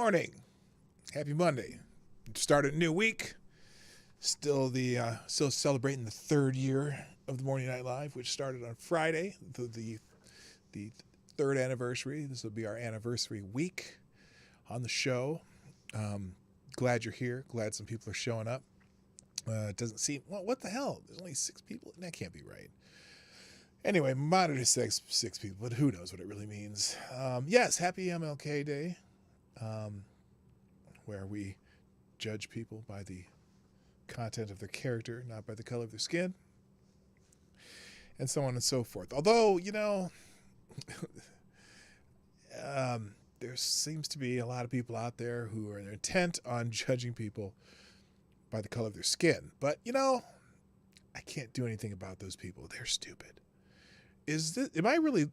morning. Happy Monday. Started a new week. Still celebrating the third year of the Morning Night Live, which started on Friday, the third anniversary. This will be our anniversary week on the show. Glad you're here. Glad some people are showing up. It doesn't seem, well, what the hell? There's only 6 people? That can't be right. Anyway, moderate six people, but who knows what it really means. Yes, happy MLK Day, where we judge people by the content of their character, not by the color of their skin, and so on and so forth. Although, there seems to be a lot of people out there who are intent on judging people by the color of their skin. But, I can't do anything about those people. They're stupid. Am I really,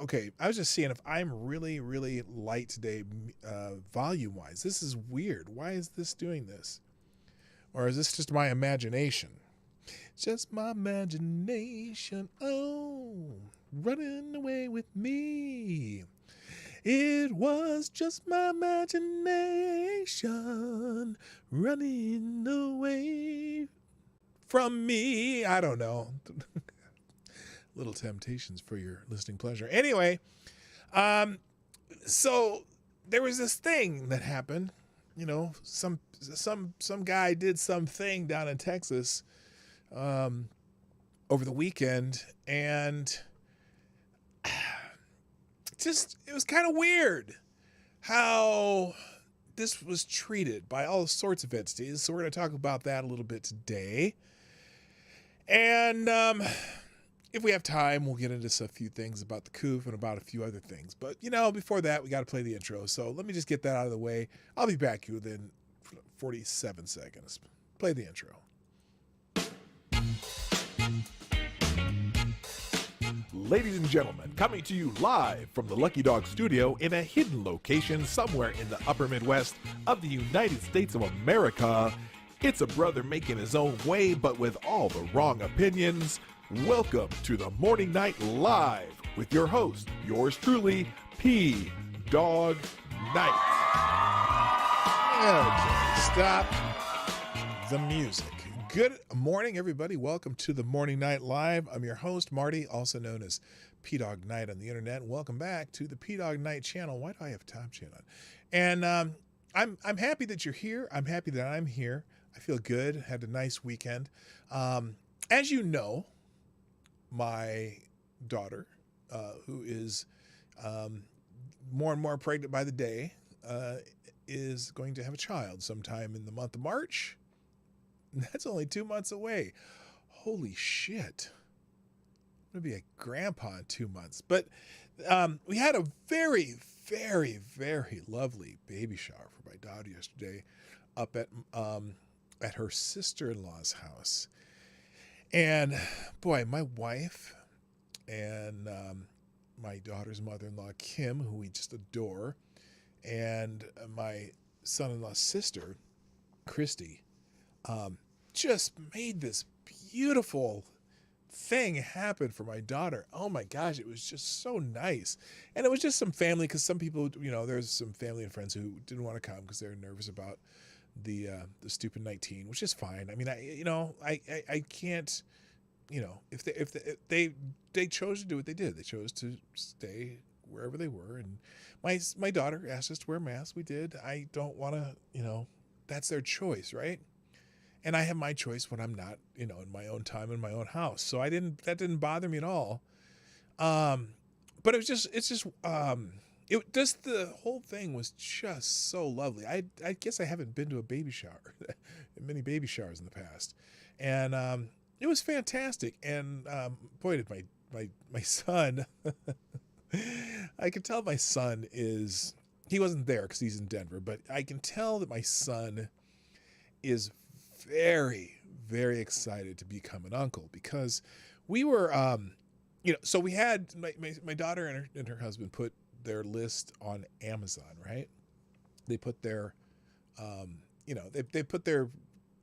okay, I was just seeing if I'm really, really light today, volume-wise. This is weird. Why is this doing this? Or is this just my imagination? Just my imagination, running away with me. It was just my imagination running away from me. I don't know. Little temptations for your listening pleasure. Anyway, so there was this thing that happened. Some guy did something down in Texas over the weekend, and it was kind of weird how this was treated by all sorts of entities. So we're going to talk about that a little bit today. And if we have time, we'll get into a few things about the coup and about a few other things. But, before that, we got to play the intro. So let me just get that out of the way. I'll be back within 47 seconds. Play the intro. Ladies and gentlemen, coming to you live from the Lucky Dog studio in a hidden location somewhere in the upper Midwest of the United States of America, it's a brother making his own way, but with all the wrong opinions. Welcome to the Morning Night Live with your host, yours truly, PDawgKnight. Okay, stop the music. Good morning, everybody. Welcome to the Morning Night Live. I'm your host, Marty, also known as PDawgKnight on the internet. Welcome back to the Dawg Knight Channel. Why do I have Tom Chan on? And I'm happy that you're here. I'm happy that I'm here. I feel good. Had a nice weekend. As you know, my daughter, who is more and more pregnant by the day, is going to have a child sometime in the month of March. That's only 2 months away. Holy shit. I'm going to be a grandpa in 2 months. But we had a very, very, very lovely baby shower for my daughter yesterday up at her sister-in-law's house. And boy, my wife and my daughter's mother-in-law, Kim, who we just adore, and my son-in-law's sister, Christy, just made this beautiful thing happen for my daughter. Oh my gosh, it was just so nice. And it was just some family, because some people, there's some family and friends who didn't want to come because they're nervous about the stupid 19, which is fine. I mean, I can't, if they chose to do what they did. They chose to stay wherever they were, and my daughter asked us to wear masks. We did. I don't want to, that's their choice, right? And I have my choice when I'm not, in my own time in my own house. So that didn't bother me at all. But the whole thing was just so lovely. I guess I haven't been to a baby shower, many baby showers in the past. And it was fantastic. And boy, did my son, I could tell my son he wasn't there because he's in Denver, but I can tell that my son is very, very excited to become an uncle, because we were, so we had my daughter and her husband put their list on Amazon, right? They put their,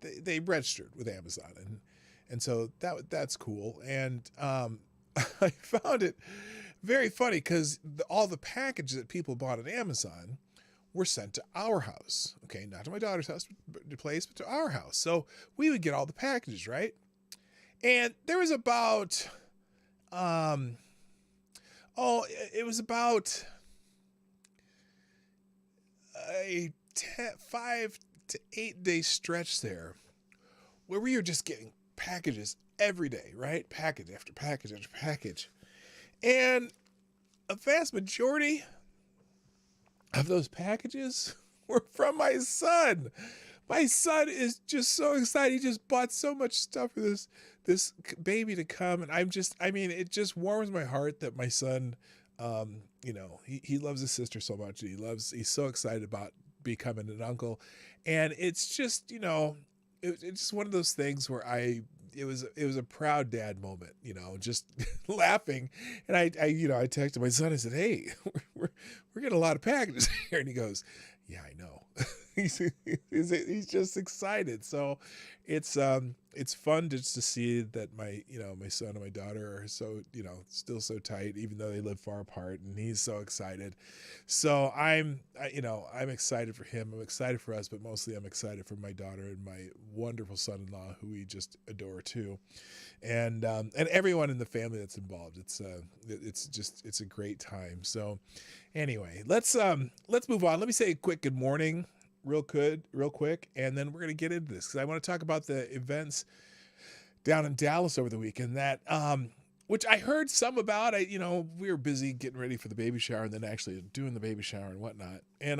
they registered with Amazon, and so that's cool. And I found it very funny because all the packages that people bought at Amazon were sent to our house. Okay, not to my daughter's house, but to our house. So we would get all the packages, right? And there was about, it was about a 5 to 8 day stretch there where we were just getting packages every day, right? Package after package after package. And a vast majority of those packages were from my son. My son is just so excited. He just bought so much stuff for this baby to come. And it just warms my heart that my son, he loves his sister so much. He's so excited about becoming an uncle. And it's just, it's just one of those things where it was a proud dad moment, just laughing. And I texted my son. I said, "Hey, we're getting a lot of packages here." And he goes, "Yeah, I know." he's just excited. So it's fun just to see that my son and my daughter are so, still so tight, even though they live far apart, and he's so excited. So I'm excited for him. I'm excited for us, but mostly I'm excited for my daughter and my wonderful son-in-law, who we just adore too. And everyone in the family that's involved. It's a great time. So anyway, let's move on. Let me say a quick good morning real quick, and then we're going to get into this because I want to talk about the events down in Dallas over the weekend that which I heard some about. We were busy getting ready for the baby shower and then actually doing the baby shower and whatnot. And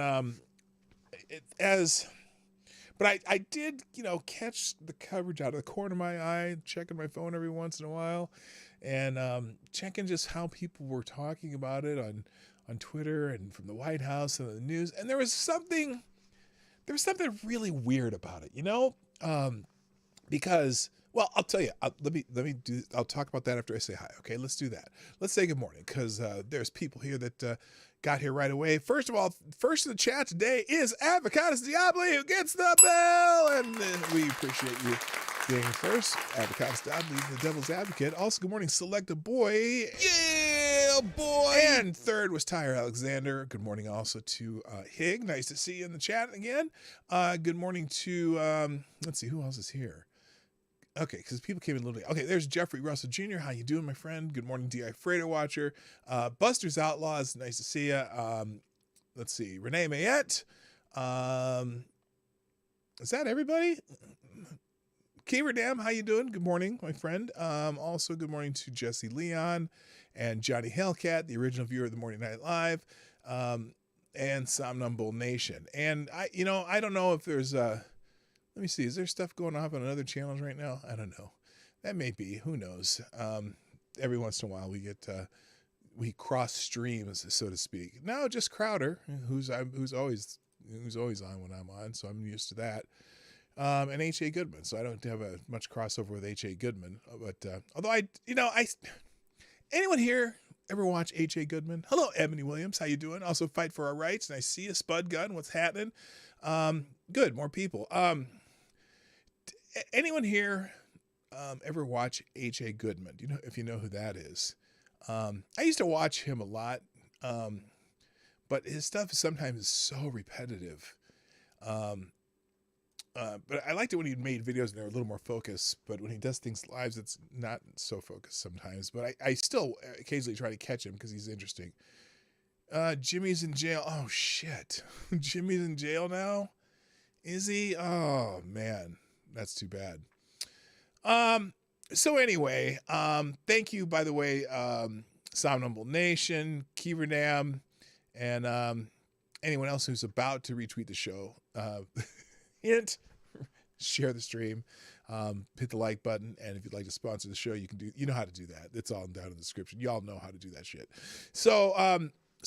but I did, catch the coverage out of the corner of my eye, checking my phone every once in a while, and checking just how people were talking about it on Twitter and from the White House and the news. And there was something really weird about it, because, well, I'll tell you, I'll talk about that after I say hi. Okay, let's do that. Let's say good morning, because there's people here that got here right away. First of all, first in the chat today is Avocados Diabli, who gets the bell, and we appreciate you being first. Avocados Diabli, the devil's advocate. Also, good morning, Selecta Boy. Yeah, boy. And third was Tyre Alexander. Good morning also to Hig. Nice to see you in the chat again. Good morning to, let's see, who else is here? Okay, because people came in a little late. Okay, there's Jeffrey Russell Jr. How you doing, my friend? Good morning, D.I. Freighter Watcher. Buster's Outlaws, nice to see you. Let's see, Renee Mayette. Is that everybody? Keever Dam, how you doing? Good morning, my friend. Also, good morning to Jesse Leon and Johnny Hellcat, the original viewer of the Morning Night Live, and Somnambule Nation. And I don't know if there's let me see. Is there stuff going off on other channels right now? I don't know. That may be. Who knows? Every once in a while we cross streams, so to speak. No, just Crowder, who's always on when I'm on, so I'm used to that. And H.A. Goodman. So I don't have much crossover with H.A. Goodman. But although anyone here ever watch H.A. Goodman? Hello, Ebony Williams. How you doing? Also, Fight for Our Rights. And I see a Spud Gun. What's happening? Good. More people. Anyone here ever watch H.A. Goodman? Do you know if you know who that is? I used to watch him a lot, but his stuff sometimes is so repetitive. But I liked it when he made videos and they're a little more focused. But when he does things live, it's not so focused sometimes. But I still occasionally try to catch him because he's interesting. Jimmy's in jail. Oh, shit. Jimmy's in jail now? Is he? Oh, man. That's too bad. So anyway, thank you, by the way, Somnambule Nation, Keeverdam, and anyone else who's about to retweet the show. Hint, share the stream, hit the like button, and if you'd like to sponsor the show, you know how to do that. It's all down in the description. Y'all know how to do that shit. So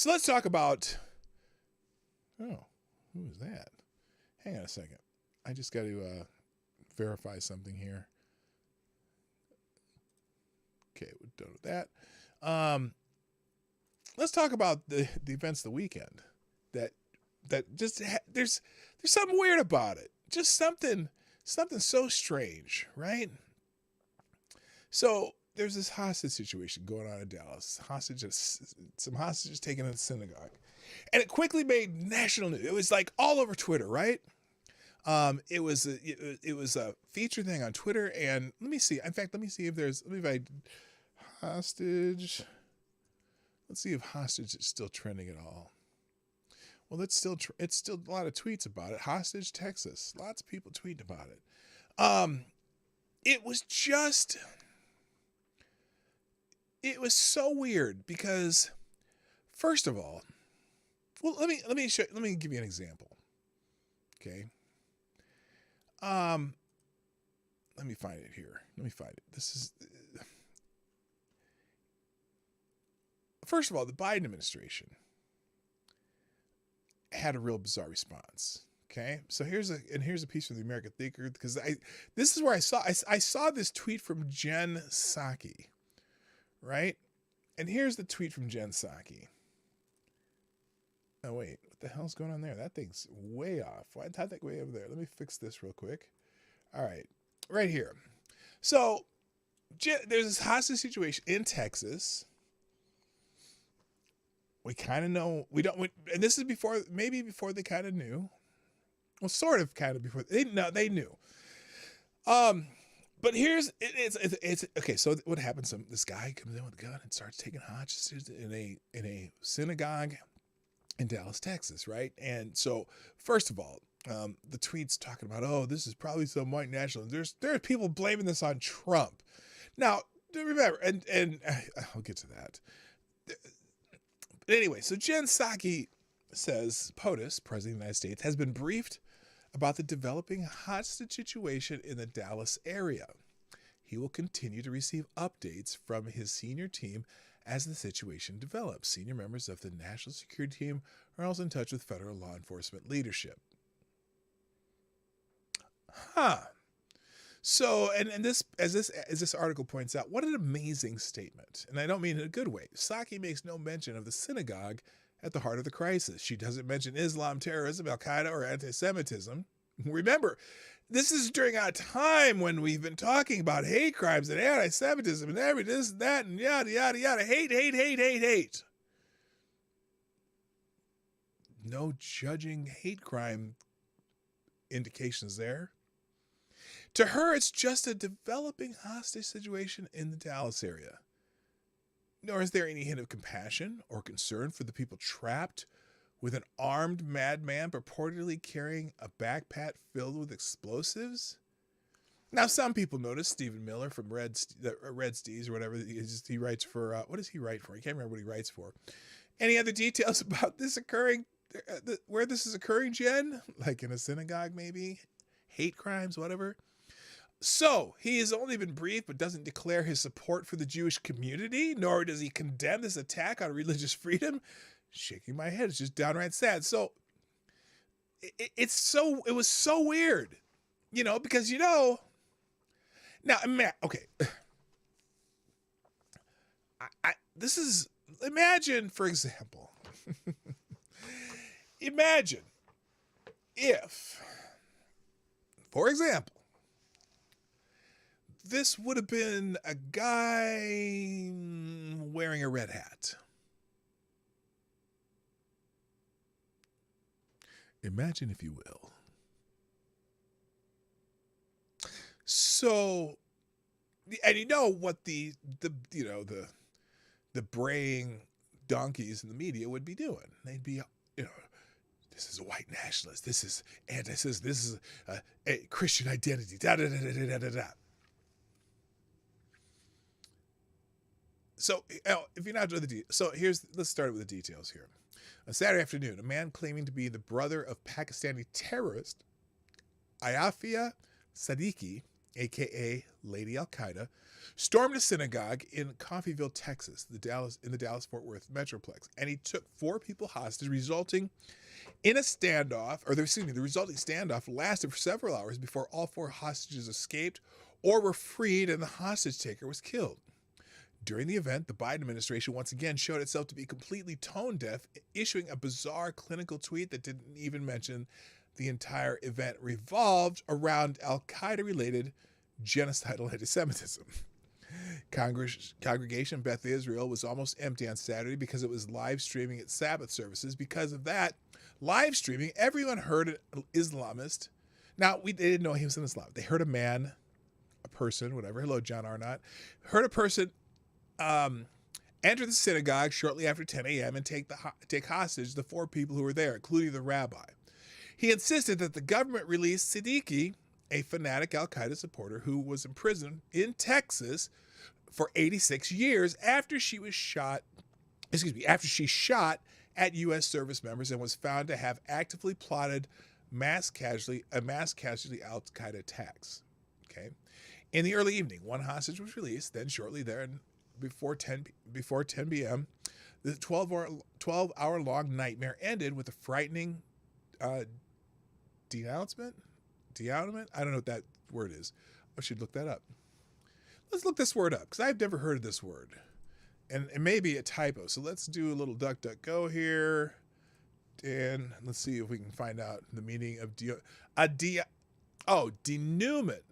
let's talk about, who is that? Hang on a second. I just got to verify something here. Okay, we're done with that. Let's talk about the events of the weekend. That just there's something weird about it. Just something so strange, right? So there's this hostage situation going on in Dallas. Some hostages taken in a synagogue, and it quickly made national news. It was like all over Twitter, right? It was a feature thing on Twitter, and let me see. In fact, let me see if I hostage. Let's see if hostage is still trending at all. Well, it's still a lot of tweets about it. Hostage, Texas. Lots of people tweeting about it. It was so weird because, first of all, well, let me give you an example. Okay. Let me find it here. First of all, the Biden administration had a real bizarre response. Okay, so here's a piece from the American Thinker, because this is where I saw this tweet from Jen Psaki, right? And here's the tweet from Jen Psaki. Oh wait, what the hell's going on there? That thing's way off. Why did that way over there? Let me fix this real quick. All right, right here. So there's this hostage situation in Texas. We kind of know, and this is before they kind of knew. Well, sort of, kind of before they knew. But it's okay. So what happens? This guy comes in with a gun and starts taking hostages in a synagogue in Dallas, Texas, right? And so, first of all, the tweets talking about, oh, this is probably some white nationalist. There are people blaming this on Trump. Now, remember, and I'll get to that. But anyway, so Jen Psaki says POTUS, President of the United States, has been briefed about the developing hostage situation in the Dallas area. He will continue to receive updates from his senior team as the situation develops. Senior members of the national security team are also in touch with federal law enforcement leadership. So, and this, as this article points out, what an amazing statement. And I don't mean in a good way. Psaki makes no mention of the synagogue at the heart of the crisis. She doesn't mention Islam, terrorism, Al-Qaeda, or anti-Semitism. Remember, this is during a time when we've been talking about hate crimes and anti-Semitism and every this and that and yada, yada, yada. Hate. No judging hate crime indications there. To her, it's just a developing hostage situation in the Dallas area. Nor is there any hint of compassion or concern for the people trapped with an armed madman purportedly carrying a backpack filled with explosives. Now, some people notice Stephen Miller from Red Steez or whatever he writes for. What does he write for? I can't remember what he writes for. Any other details about this occurring? Where this is occurring, Jen? Like in a synagogue, maybe? Hate crimes, whatever. So, he has only been briefed but doesn't declare his support for the Jewish community, nor does he condemn this attack on religious freedom. Shaking my head, it's just downright sad. So, it was so weird, because, now, okay. Imagine, for example, if, for example, this would have been a guy wearing a red hat. Imagine, if you will. So, and what the braying donkeys in the media would be doing. They'd be, this is a white nationalist. This is this is a Christian identity. Da da da da da da da. So, if you're not doing the details, let's start with the details here. On Saturday afternoon, a man claiming to be the brother of Pakistani terrorist Ayafia Siddiqui, aka Lady Al-Qaeda, stormed a synagogue in Coffeyville, Texas, in the Dallas-Fort Worth Metroplex, and he took 4 people hostage, resulting in a standoff. The resulting standoff lasted for several hours before all 4 hostages escaped or were freed, and the hostage taker was killed. During the event, the Biden administration once again showed itself to be completely tone deaf, issuing a bizarre clinical tweet that didn't even mention the entire event revolved around Al-Qaeda-related genocidal anti-Semitism. Congregation Beth Israel was almost empty on Saturday because it was live streaming its Sabbath services. Because of that live streaming, everyone heard an Islamist. Now, they didn't know he was an Islam. They heard a man, a person, whatever. Hello, John Arnott. Heard a person enter the synagogue shortly after 10 a.m. and take hostage the 4 people who were there, including the rabbi. He insisted that the government release Siddiqui, a fanatic al-Qaeda supporter who was imprisoned in Texas for 86 years after she shot at U.S. service members and was found to have actively plotted mass casualty al-Qaeda attacks. Okay. In the early evening, one hostage was released. Then shortly there, before 10 p.m., the 12-hour-long nightmare ended with a frightening denouncement? I don't know what that word is. I should look that up. Let's look this word up because I've never heard of this word. And it may be a typo. So let's do a little DuckDuckGo here. And let's see if we can find out the meaning of denouement.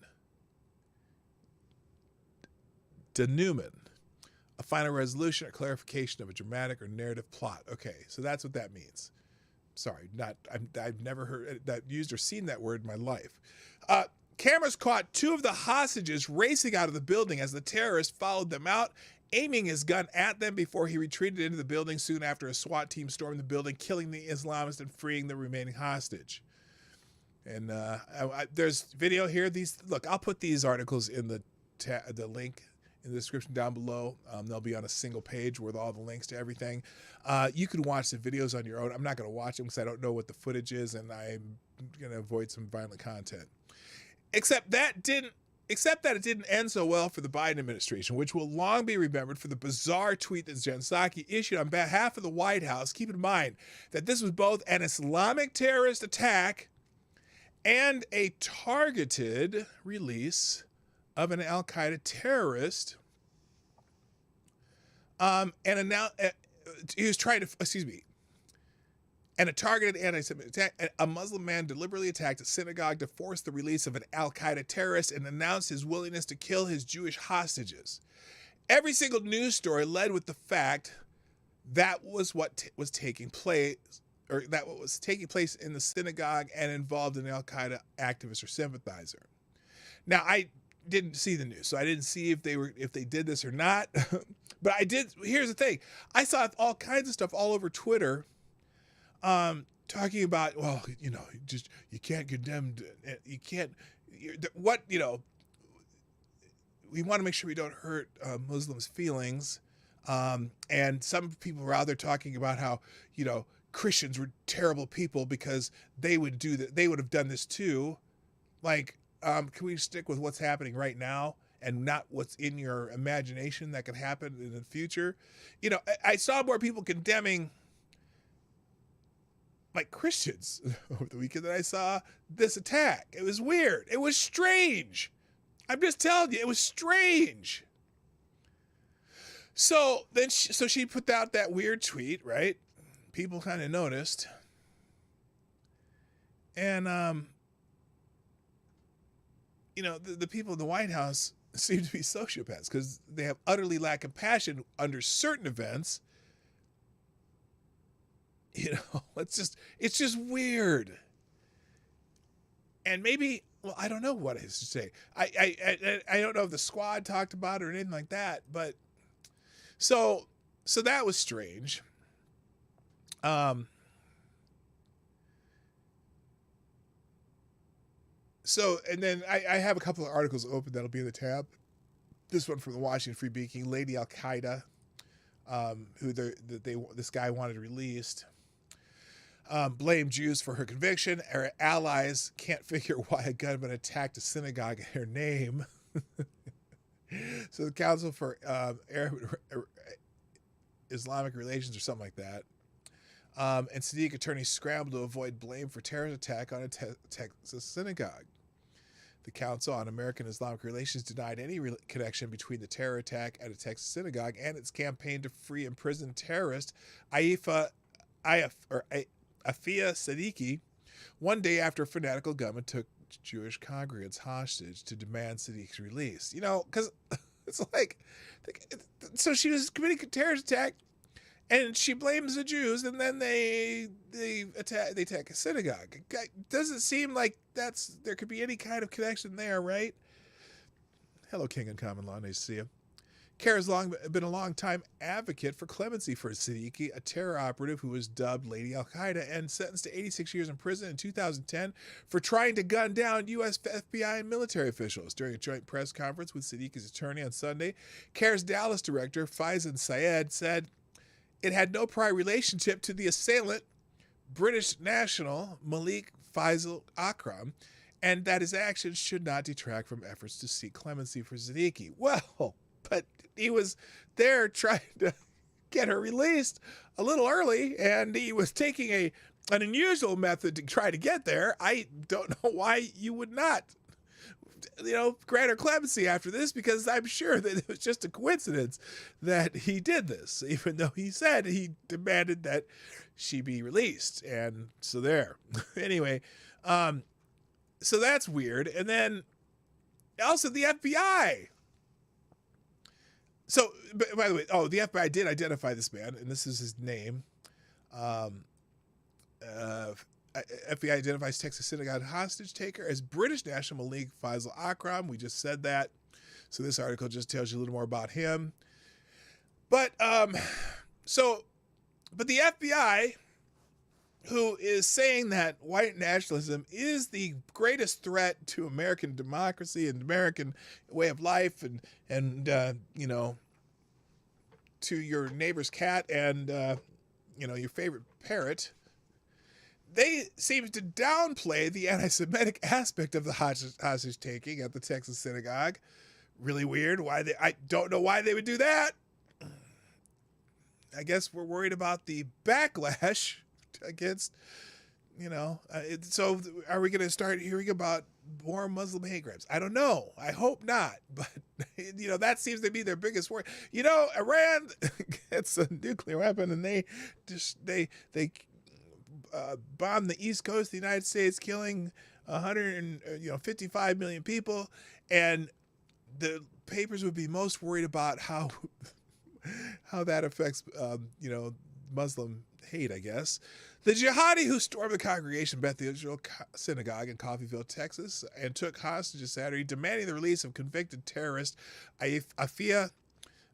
Denouement. A final resolution or clarification of a dramatic or narrative plot. Okay, so that's what that means. Sorry, I've never heard that used or seen that word in my life. Cameras caught 2 of the hostages racing out of the building as the terrorist followed them out, aiming his gun at them before he retreated into the building soon after a SWAT team stormed the building, killing the Islamist and freeing the remaining hostage. And there's video here. Look, I'll put these articles in the link in the description down below. They'll be on a single page with all the links to everything. You can watch the videos on your own. I'm not going to watch them because I don't know what the footage is, and I'm going to avoid some violent content. Except that it didn't end so well for the Biden administration, which will long be remembered for the bizarre tweet that Jen Psaki issued on behalf of the White House. Keep in mind that this was both an Islamic terrorist attack and a targeted release of an al-Qaeda terrorist. He was trying to, and a targeted anti-Semitic attack. A Muslim man deliberately attacked a synagogue to force the release of an al-Qaeda terrorist and announced his willingness to kill his Jewish hostages. Every single news story led with the fact that was what was taking place, or that what was taking place in the synagogue and involved an al-Qaeda activist or sympathizer. Now, I didn't see the news, so I didn't see if they did this or not. But I did. Here's the thing: I saw all kinds of stuff all over Twitter. Talking about, well, you can't condemn, we want to make sure we don't hurt Muslims' feelings. And some people were out there talking about how, Christians were terrible people because they would have done this too. Like, can we stick with what's happening right now and not what's in your imagination that could happen in the future? I saw more people condemning like Christians over the weekend than I saw this attack. It was weird. It was strange. I'm just telling you, it was strange. So then she put out that weird tweet, right? People kind of noticed. And, the people in the White House seem to be sociopaths because they have utterly lack compassion under certain events. It's just weird. And maybe, well, I don't know what it is to say. I don't know if the squad talked about it or anything like that, but so that was strange. So, and then I have a couple of articles open that'll be in the tab. This one from the Washington Free Beacon, Lady Al-Qaeda, who this guy wanted released. Blame Jews for her conviction. Her allies can't figure why a gunman attacked a synagogue in her name. So the Council for Islamic Relations or something like that. And Sadiq attorneys scrambled to avoid blame for terrorist attack on a Texas synagogue. The Council on American Islamic Relations denied any connection between the terror attack at a Texas synagogue and its campaign to free imprisoned terrorist Afia Siddiqui, one day after a fanatical gunman took Jewish congregants hostage to demand Siddiqui's release. Because It's like, so she was committing a terrorist attack, and she blames the Jews, and then they attack a synagogue. It doesn't seem like there could be any kind of connection there, right? Hello, King in Common Law. Nice to see you. Kara's been a long-time advocate for clemency for Siddiqui, a terror operative who was dubbed Lady Al-Qaeda and sentenced to 86 years in prison in 2010 for trying to gun down U.S. FBI and military officials. During a joint press conference with Siddiqui's attorney on Sunday, Kara's Dallas director, Faizan Syed, said it had no prior relationship to the assailant, British national Malik Faisal Akram, and that his actions should not detract from efforts to seek clemency for Siddiqui. Well, but he was there trying to get her released a little early, and he was taking an unusual method to try to get there. I don't know why you would not, grant her clemency after this, because I'm sure that it was just a coincidence that he did this, even though he said he demanded that she be released. And so there. Anyway, so that's weird. And then also the FBI. So, by the way, the FBI did identify this man, and this is his name. FBI identifies Texas synagogue hostage taker as British national Malik Faisal Akram. We just said that. So this article just tells you a little more about him. But the FBI, who is saying that white nationalism is the greatest threat to American democracy and American way of life, and to your neighbor's cat and your favorite parrot, they seem to downplay the anti-Semitic aspect of the hostage taking at the Texas synagogue. Really weird. I don't know why they would do that. I guess we're worried about the backlash against, so are we going to start hearing about more Muslim hate crimes? I don't know. I hope not. But, that seems to be their biggest worry. Iran gets a nuclear weapon, and they bombed the East Coast of the United States, killing 155 million people. And the papers would be most worried about how that affects, Muslim hate, I guess. The jihadi who stormed the congregation Bethel Synagogue in Coffeyville, Texas, and took hostages Saturday, demanding the release of convicted terrorist Afia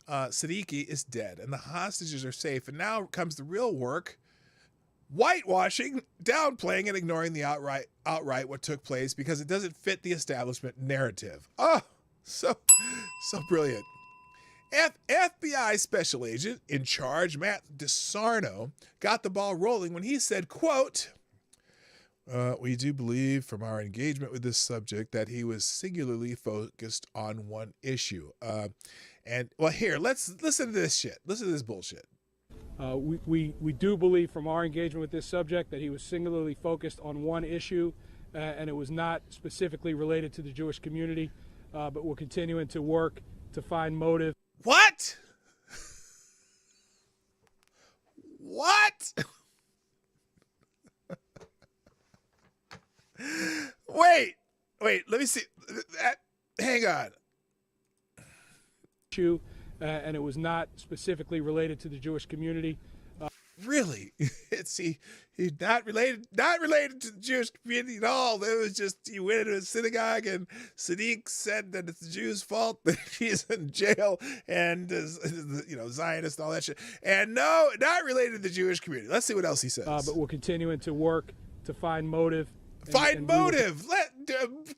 Siddiqui, is dead, and the hostages are safe. And now comes the real work: whitewashing, downplaying, and ignoring the outright what took place because it doesn't fit the establishment narrative. Oh, so brilliant. FBI special agent in charge, Matt DeSarno, got the ball rolling when he said, quote, we do believe from our engagement with this subject that he was singularly focused on one issue. Here, let's listen to this shit. Listen to this bullshit. We do believe from our engagement with this subject that he was singularly focused on one issue, and it was not specifically related to the Jewish community, but we're continuing to work to find motive. What? What? Wait, let me see. Hang on. And it was not specifically related to the Jewish community. Really? He's not related to the Jewish community at all. It was just he went into a synagogue and Sadiq said that it's the Jews' fault that he's in jail and Zionist and all that shit. And no, not related to the Jewish community. Let's see what else he says. But we're continuing to work to find motive.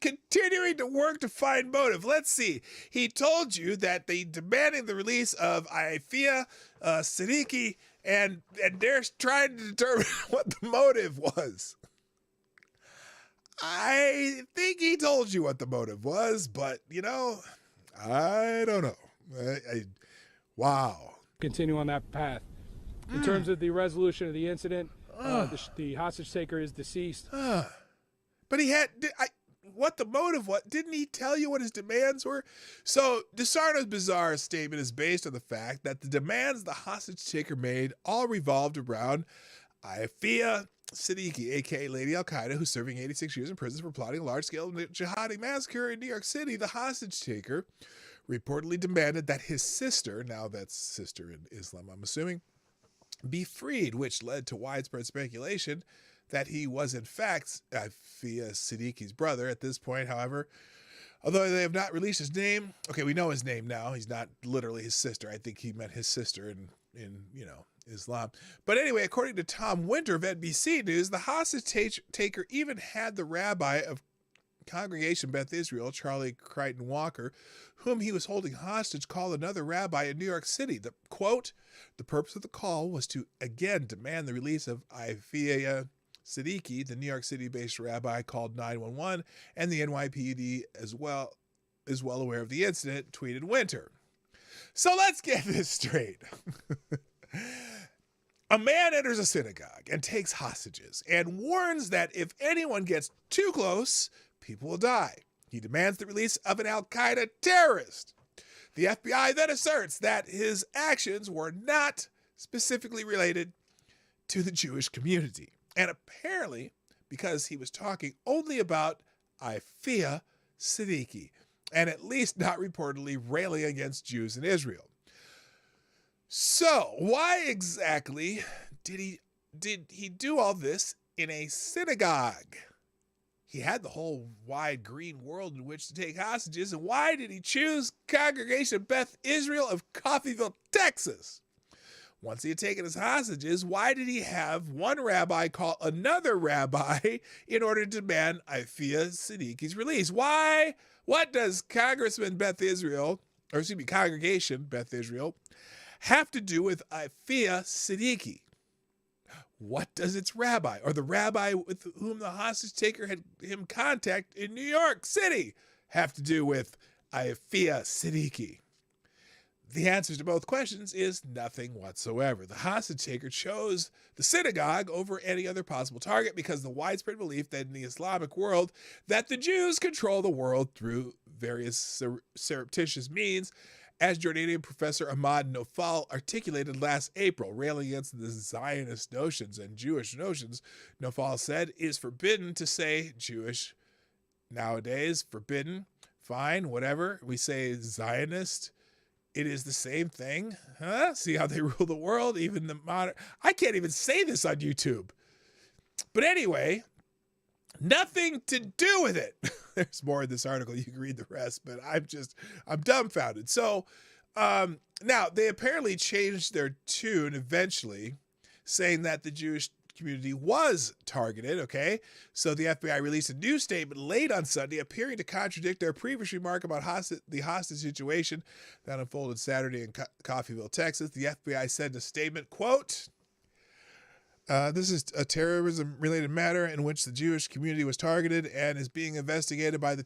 Continuing to work to find motive. Let's see. He told you that they demanding the release of Afia Siddiqui, and they're trying to determine what the motive was. I think he told you what the motive was, but I don't know. Wow. Continue on that path. In terms of the resolution of the incident, the hostage taker is deceased. But what the motive was? Didn't he tell you what his demands were? So DeSarno's bizarre statement is based on the fact that the demands the hostage taker made all revolved around Afia Siddiqui, a.k.a. Lady Al-Qaeda, who's serving 86 years in prison for plotting a large-scale jihadi massacre in New York City. The hostage taker reportedly demanded that his sister, now that's sister in Islam, I'm assuming, be freed, which led to widespread speculation that he was in fact Afia Siddiqui's brother. At this point, however, although they have not released his name, okay, we know his name now. He's not literally his sister. I think he meant his sister in Islam. But anyway, according to Tom Winter of NBC News, the hostage taker even had the rabbi of Congregation Beth Israel, Charlie Crichton Walker, whom he was holding hostage, call another rabbi in New York City. The quote, the purpose of the call was to again demand the release of Afia Siddiqui. The New York City-based rabbi called 911, and the NYPD is well aware of the incident, tweeted Winter. So let's get this straight. A man enters a synagogue and takes hostages and warns that if anyone gets too close, people will die. He demands the release of an al-Qaeda terrorist. The FBI then asserts that his actions were not specifically related to the Jewish community. And apparently, because he was talking only about Afia Siddiqui, and at least not reportedly railing against Jews in Israel. So, why exactly did he do all this in a synagogue? He had the whole wide green world in which to take hostages, and why did he choose Congregation Beth Israel of Coffeyville, Texas? Once he had taken his hostages, why did he have one rabbi call another rabbi in order to demand Afia Siddiqui's release? Why? What does Congregation Beth Israel have to do with Afia Siddiqui? What does its rabbi, or the rabbi with whom the hostage taker had him contact in New York City, have to do with Afia Siddiqui? The answer to both questions is nothing whatsoever. The hostage taker chose the synagogue over any other possible target because the widespread belief that in the Islamic world that the Jews control the world through various surreptitious means, as Jordanian professor Ahmad Nofal articulated last April, railing against the Zionist notions and Jewish notions. Nofal said, "It is forbidden to say Jewish nowadays. Forbidden, fine, whatever. We say Zionist. It is the same thing. Huh? See how they rule the world? Even the modern..." I can't even say this on YouTube. But anyway, nothing to do with it. There's more in this article. You can read the rest, but I'm dumbfounded. So now they apparently changed their tune eventually, saying that the Jewish community was targeted, okay? So the FBI released a new statement late on Sunday, appearing to contradict their previous remark about the hostage situation that unfolded Saturday in Coffeyville, Texas. The FBI said in a statement, quote, "This is a terrorism-related matter in which the Jewish community was targeted and is being investigated by the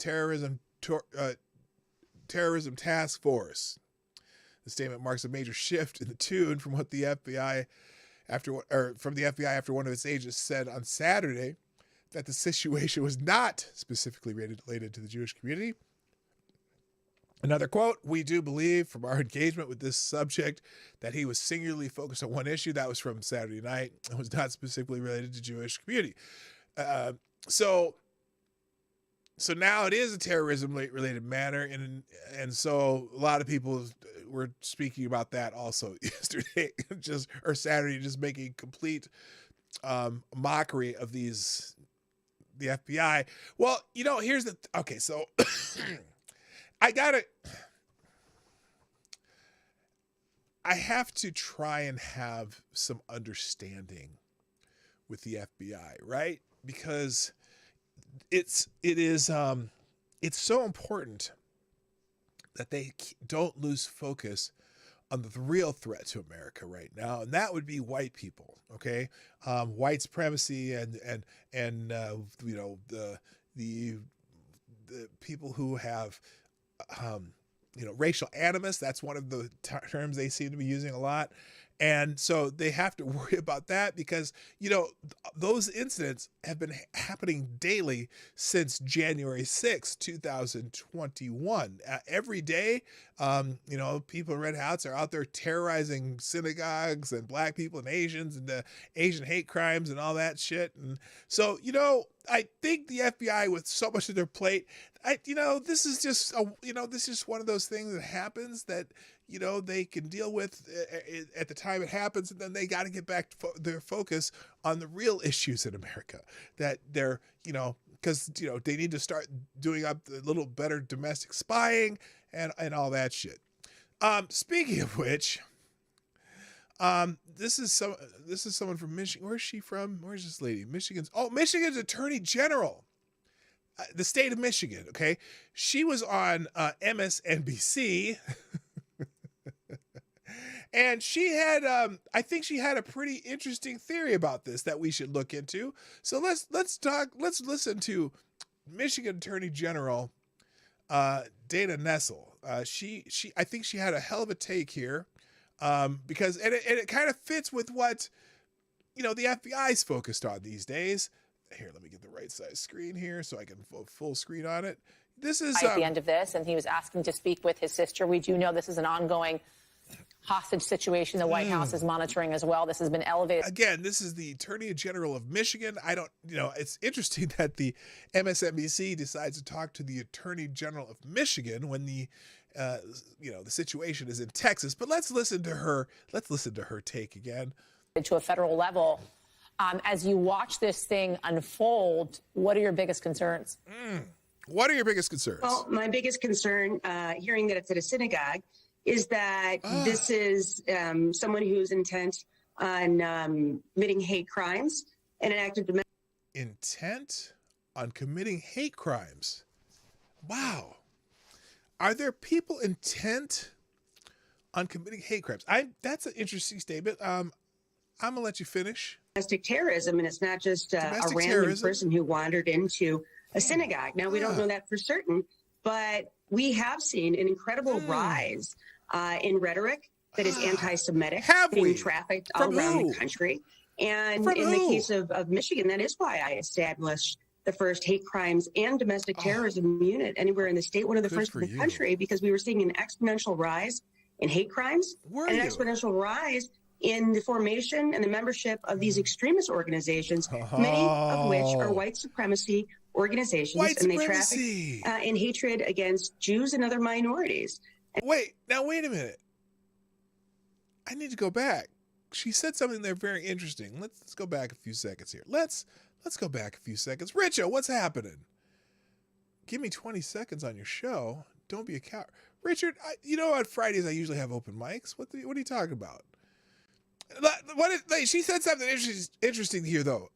terrorism task force." The statement marks a major shift in the tune from what the FBI after one of its agents said on Saturday that the situation was not specifically related to the Jewish community. Another quote, "We do believe from our engagement with this subject that he was singularly focused on one issue." That was from Saturday night. It was not specifically related to Jewish community. So now it is a terrorism-related matter, and so a lot of people were speaking about that also yesterday, or Saturday, just making complete mockery of the FBI. Well, here's okay, so I have to try and have some understanding with the FBI, right? Because it's so important that they don't lose focus on the real threat to America right now, and that would be white people, okay? White supremacy and the people who have racial animus. That's one of the terms they seem to be using a lot. And so they have to worry about that because, you know, those incidents have been happening daily since January 6th, 2021. Every day, you know, people in red hats are out there terrorizing synagogues and black people and Asians and the Asian hate crimes and all that shit. And so, you know, I think the FBI with so much on their plate, you know, this is just, this is one of those things that happens that, you know, they can deal with at the time it happens, and then they got to get back to their focus on the real issues in America that they're, you know, because, you know, they need to start doing up a little better domestic spying and all that shit. Speaking of which, this is someone from Michigan. Where's she from? Where's this lady? Michigan's Attorney General. The state of Michigan, okay? She was on MSNBC. And she had, I think she had a pretty interesting theory about this that we should look into. So let's listen to Michigan Attorney General Dana Nessel. I think she had a hell of a take here, because it kind of fits with what, you know, the FBI's focused on these days. Here, let me get the right size screen here so I can full screen on it. This is at the end of this, and he was asking to speak with his sister. We do know this is an ongoing hostage situation the White House is monitoring as well. This has been elevated. Again, this is the Attorney General of Michigan. It's interesting that the MSNBC decides to talk to the Attorney General of Michigan when the situation is in Texas. But let's listen to her take again. To a federal level. As you watch this thing unfold, what are your biggest concerns? What are your biggest concerns? Well, my biggest concern, hearing that it's at a synagogue, is that this is someone who's intent on committing hate crimes and an act of domestic. Intent on committing hate crimes. Wow. Are there people intent on committing hate crimes? That's an interesting statement. I'm going to let you finish. Domestic terrorism, and it's not just a random person who wandered into a synagogue. Now, we don't know that for certain, but we have seen an incredible rise in rhetoric that is anti-Semitic, being trafficked all around the country. And in the case of Michigan, that is why I established the first hate crimes and domestic terrorism unit anywhere in the state, one of the first in the country, because we were seeing an exponential rise in hate crimes and an exponential rise in the formation and the membership of these extremist organizations, many of which are white supremacy organizations, and they traffic in hatred against Jews and other minorities. Wait a minute. I need to go back. She said something there very interesting. Let's go back a few seconds here. Let's go back a few seconds. Richo, what's happening? Give me 20 seconds on your show. Don't be a coward. Richard, on Fridays I usually have open mics. What are you talking about? She said something interesting here, though.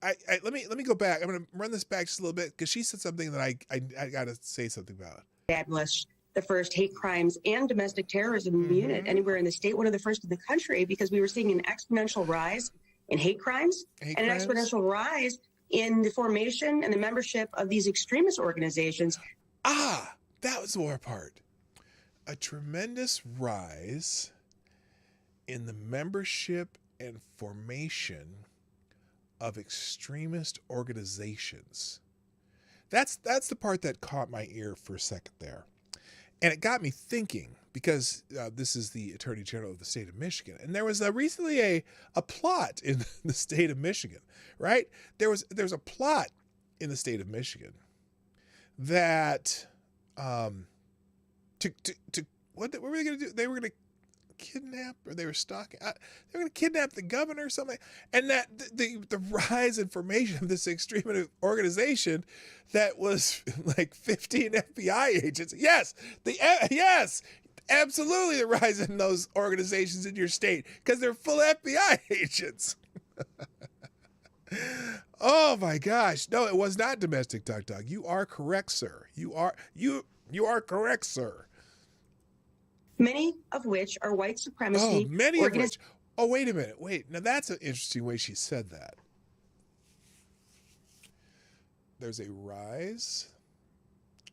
Let me go back. I'm going to run this back just a little bit because she said something that I got to say something about. Established the first hate crimes and domestic terrorism unit anywhere in the state, one of the first in the country, because we were seeing an exponential rise in hate crimes and an exponential rise in the formation and the membership of these extremist organizations. That was the war part. A tremendous rise in the membership and formation of extremist organizations. That's the part that caught my ear for a second there. And it got me thinking, because this is the Attorney General of the state of Michigan. And there was recently a plot in the state of Michigan, right? There's a plot in the state of Michigan that what were they going to do? They were going to kidnap, or they were stalking. They were going to kidnap the governor or something. And that the rise in formation of this extreme organization that was like 15 FBI agents. Yes, absolutely, the rise in those organizations in your state because they're full FBI agents. Oh my gosh! No, it was not domestic, Dawg. You are correct, sir. You are correct, sir. Many of which are white supremacy. Many of which. Oh, wait a minute. Now that's an interesting way she said that. There's a rise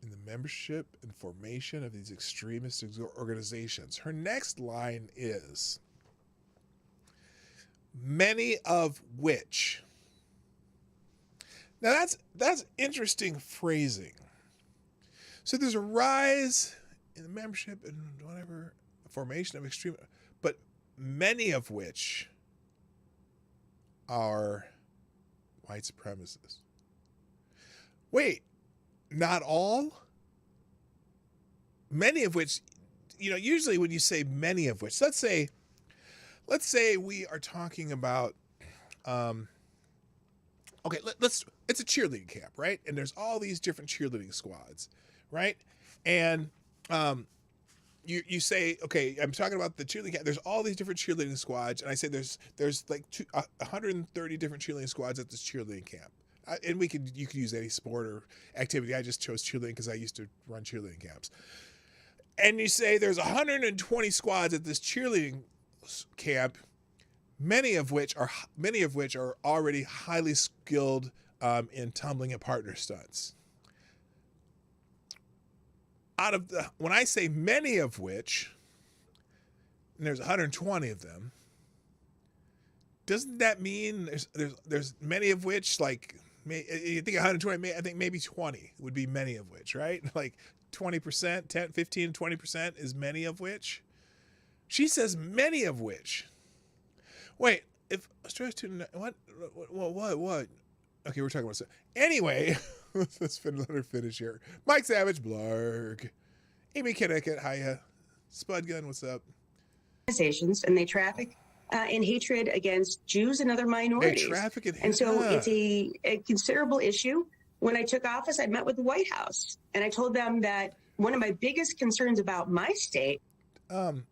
in the membership and formation of these extremist organizations. Her next line is, many of which. Now that's interesting phrasing. So there's a rise in the membership and whatever formation of extreme, but many of which are white supremacists. Wait, not all? Many of which, usually when you say many of which, let's say we are talking about, it's a cheerleading camp, right? And there's all these different cheerleading squads, right? And you say, okay, I'm talking about the cheerleading camp. There's all these different cheerleading squads, and I say there's like 130 different cheerleading squads at this cheerleading camp. And you could use any sport or activity. I just chose cheerleading because I used to run cheerleading camps. And you say there's 120 squads at this cheerleading camp, many of which are already highly skilled in tumbling and partner stunts. When I say many of which, and there's 120 of them, doesn't that mean there's many of which, like, you think 120, I think maybe 20 would be many of which, right? Like 20%, 10, 15, 20% is many of which. She says many of which. Wait, if stress to what? Okay, we're talking about anyway. Let's let her finish here. Mike Savage, blarg. Amy Connecticut, hiya. Spudgun, what's up? Organizations, and they traffic in hatred against Jews and other minorities. They traffic in and so it's a considerable issue. When I took office, I met with the White House, and I told them that one of my biggest concerns about my state. Weren't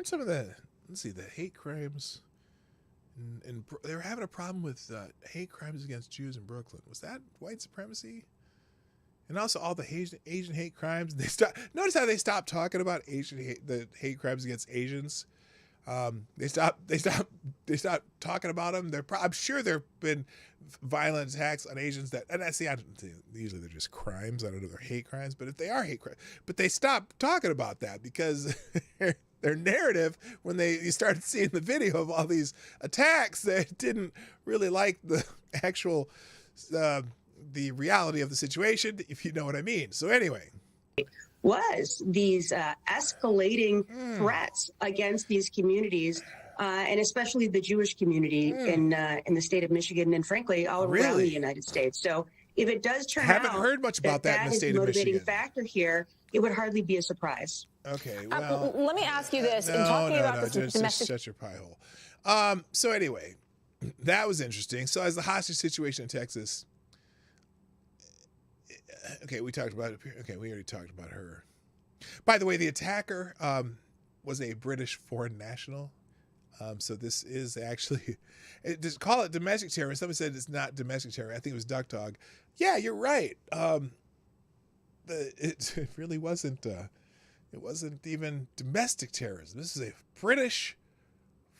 some of the hate crimes, and they were having a problem with hate crimes against Jews in Brooklyn. Was that white supremacy? And also all the Asian hate crimes. Notice how they stopped talking about the hate crimes against Asians. They stopped talking about them. I'm sure there have been violent attacks on Asians usually they're just crimes. I don't know, they're hate crimes, but if they are hate crimes, but they stopped talking about that because their narrative, when you started seeing the video of all these attacks, they didn't really like the actual, the reality of the situation, if you know what I mean. So anyway. Was these escalating threats against these communities, and especially the Jewish community in the state of Michigan, and frankly, all around the United States. So if it does turn out, haven't heard much about that in the state of Michigan. Motivating factor here, it would hardly be a surprise. Okay, well, let me ask you this: in talking about this just domestic, shut your pie hole. So anyway, that was interesting. So as the hostage situation in Texas. Okay, we talked about it. Okay, we already talked about her. By the way, the attacker was a British foreign national. So this is actually, just call it domestic terror. Somebody said it's not domestic terror. I think it was Duck Dog. Yeah, you're right. It really wasn't. It wasn't even domestic terrorism. This is a British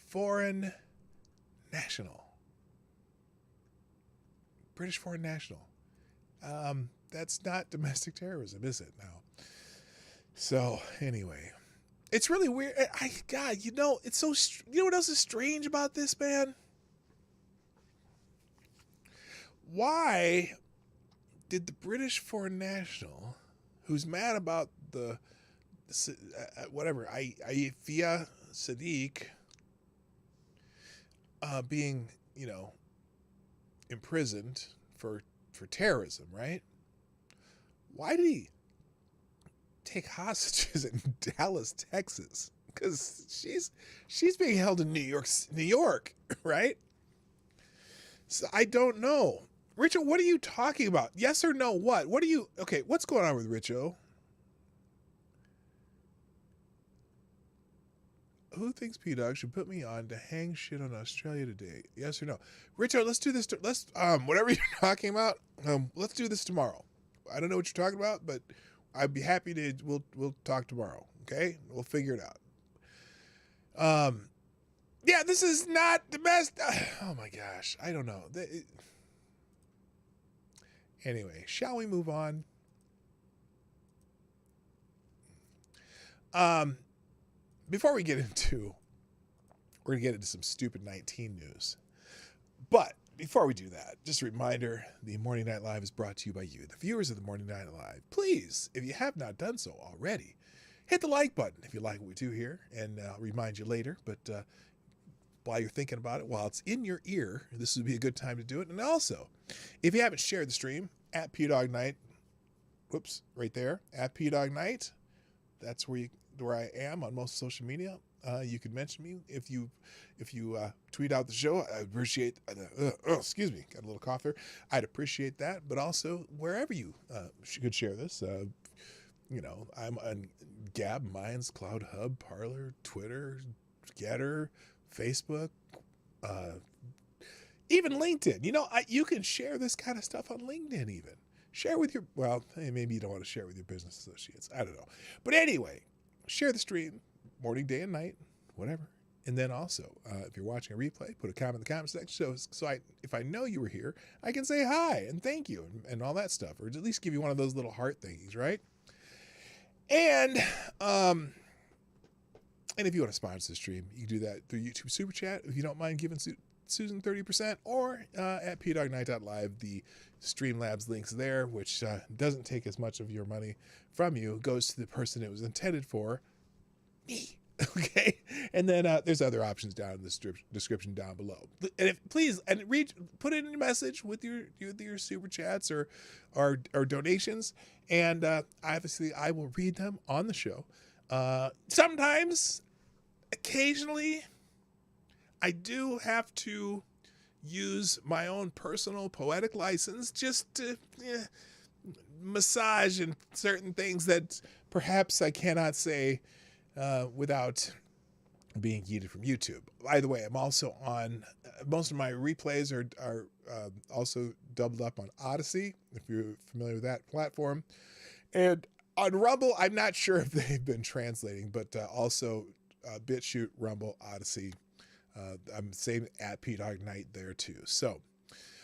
foreign national. British foreign national. That's not domestic terrorism, is it now? So anyway, it's really weird. It's so, what else is strange about this, man? Why did the British foreign national, who's mad about the Aifia Sadiq being, imprisoned for terrorism, right? Why did he take hostages in Dallas, Texas? Because she's being held in New York, right? So I don't know. Richo, what are you talking about? Yes or no? What? Okay, what's going on with Richo? Who thinks P-Dawg should put me on to hang shit on Australia today? Yes or no? Richo, let's do this. Whatever you're talking about, let's do this tomorrow. I don't know what you're talking about, but I'd be happy to. We'll talk tomorrow. Okay, we'll figure it out. Yeah, this is not the best. Oh my gosh, I don't know. Anyway, shall we move on? Before we get into we're going to get into some stupid 19 news. But before we do that, just a reminder, the Morning Night Live is brought to you by you, the viewers of the Morning Night Live. Please, if you have not done so already, hit the like button if you like what we do here, and I'll remind you later. But while you're thinking about it, while it's in your ear, this would be a good time to do it. And also, if you haven't shared the stream, at PDawgKnight, whoops, right there, at PDawgKnight, that's where I am on most social media. You could mention me if you tweet out the show. I appreciate. Excuse me, got a little cough there. I'd appreciate that. But also wherever you could share this. I'm on Gab, Minds, Cloud Hub, Parler, Twitter, Getter, Facebook, even LinkedIn. You can share this kind of stuff on LinkedIn. Even share with your maybe you don't want to share with your business associates. I don't know, but anyway, share the stream. Morning, day, and night, whatever. And then also, if you're watching a replay, put a comment in the comment section so if I know you were here, I can say hi and thank you and all that stuff, or at least give you one of those little heart thingies, right? And if you want to sponsor the stream, you can do that through YouTube Super Chat if you don't mind giving Susan 30%, or at PDawgKnight.live, the Streamlabs links there, which doesn't take as much of your money from you, goes to the person it was intended for, me. Okay, and then there's other options down in the description down below. And put in a message with your super chats or donations, and obviously I will read them on the show. Sometimes, occasionally, I do have to use my own personal poetic license just to massage and certain things that perhaps I cannot say without being yeeted from YouTube. By the way, I'm also on, most of my replays are also doubled up on Odyssey, if you're familiar with that platform. And on Rumble, I'm not sure if they've been translating, but also BitChute, Rumble, Odyssey. I'm saying at PDawgKnight there too. So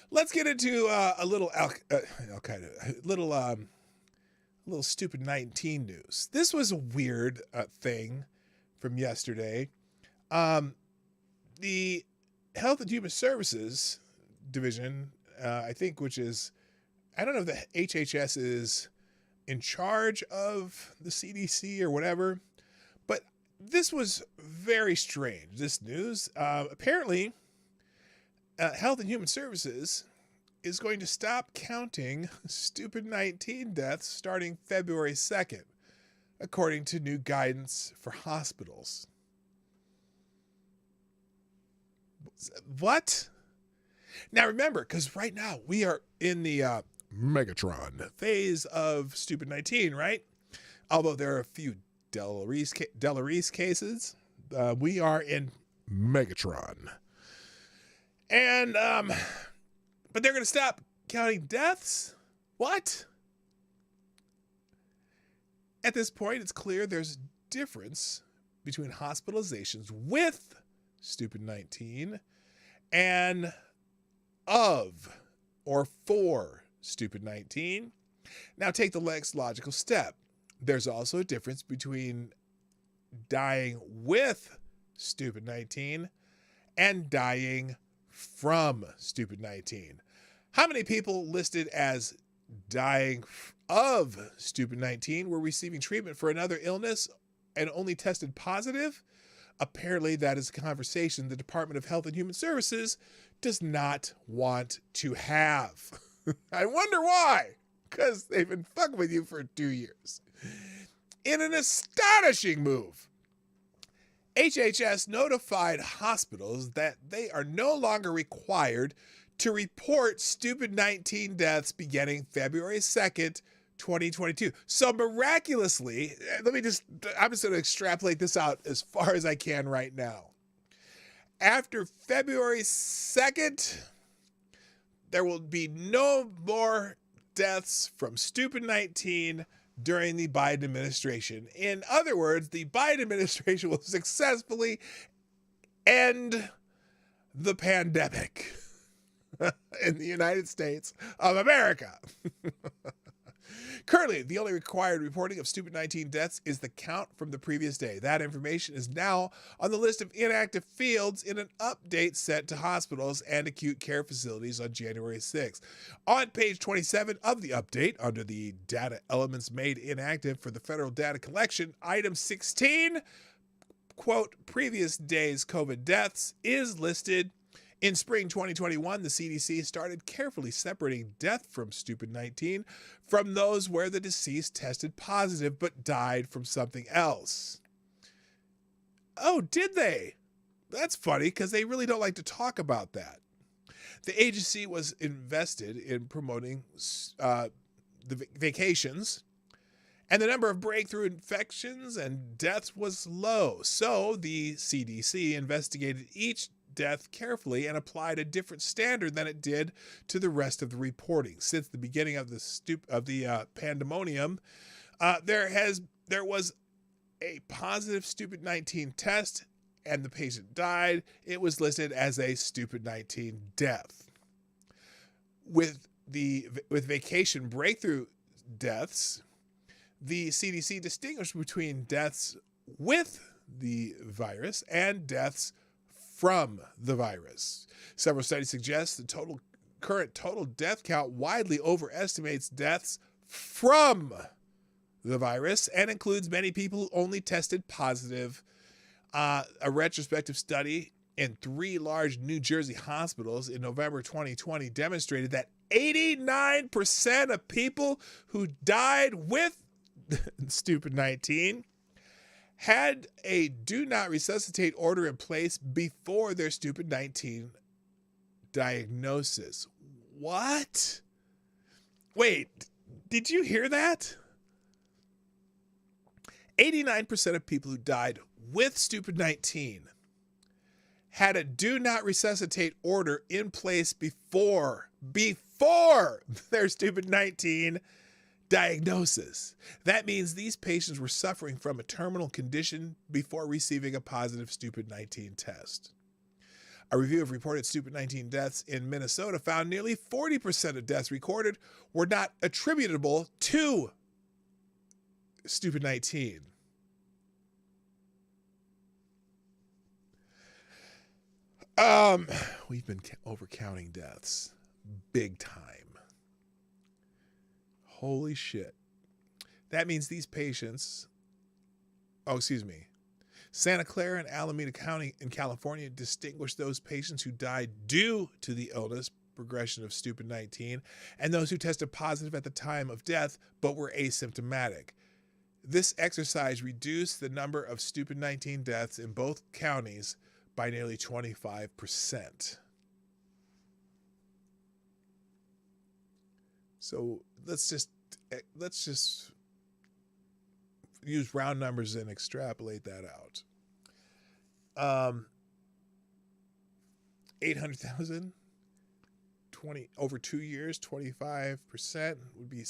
let's get into a little little stupid 19 news. This was a weird thing from yesterday. The Health and Human Services Division, I think, which is, I don't know if the HHS is in charge of the CDC or whatever, but this was very strange, this news. Apparently, Health and Human Services is going to stop counting stupid 19 deaths starting February 2nd, according to new guidance for hospitals. What? Now remember, because right now we are in the Megatron phase of stupid 19, right? Although there are a few Delarice cases, we are in Megatron. And, but they're going to stop counting deaths? What? At this point, it's clear there's a difference between hospitalizations with stupid 19 and of or for stupid 19. Now take the next logical step. There's also a difference between dying with stupid 19 and dying from stupid 19. How many people listed as dying of stupid 19 were receiving treatment for another illness and only tested positive? Apparently that is a conversation the Department of Health and Human Services does not want to have. I wonder why. Because they've been fucking with you for 2 years. In an astonishing move, HHS notified hospitals that they are no longer required to report stupid 19 deaths beginning February 2nd, 2022. So miraculously, I'm just going to extrapolate this out as far as I can right now. After February 2nd, there will be no more deaths from stupid 19 during the Biden administration. In other words, the Biden administration will successfully end the pandemic in the United States of America. Currently, the only required reporting of stupid-19 deaths is the count from the previous day. That information is now on the list of inactive fields in an update sent to hospitals and acute care facilities on January 6th. On page 27 of the update, under the data elements made inactive for the federal data collection, item 16, quote, previous day's COVID deaths, is listed. In spring 2021, the CDC started carefully separating death from stupid-19 from those where the deceased tested positive but died from something else. Oh, did they? That's funny because they really don't like to talk about that. The agency was invested in promoting the vacations, and the number of breakthrough infections and deaths was low. So the CDC investigated each death carefully and applied a different standard than it did to the rest of the reporting. Since the beginning of the pandemonium, there was a positive stupid-19 test and the patient died. It was listed as a stupid-19 death. With vacation breakthrough deaths, the CDC distinguished between deaths with the virus and deaths from the virus. Several studies suggest the current total death count widely overestimates deaths from the virus and includes many people who only tested positive. A retrospective study in 3 large New Jersey hospitals in November 2020 demonstrated that 89% of people who died with stupid-19 had a do not resuscitate order in place before their stupid-19 diagnosis. What? Wait, did you hear that? 89% of people who died with stupid-19 had a do not resuscitate order in place before their stupid-19 diagnosis. That means these patients were suffering from a terminal condition before receiving a positive stupid-19 test. A review of reported stupid-19 deaths in Minnesota found nearly 40% of deaths recorded were not attributable to stupid-19. We've been overcounting deaths big time. Holy shit. That means these patients, Santa Clara and Alameda County in California distinguished those patients who died due to the illness progression of stupid-19 and those who tested positive at the time of death but were asymptomatic. This exercise reduced the number of stupid-19 deaths in both counties by nearly 25%. So let's just use round numbers and extrapolate that out. 800,000 over 2 years, 25% would be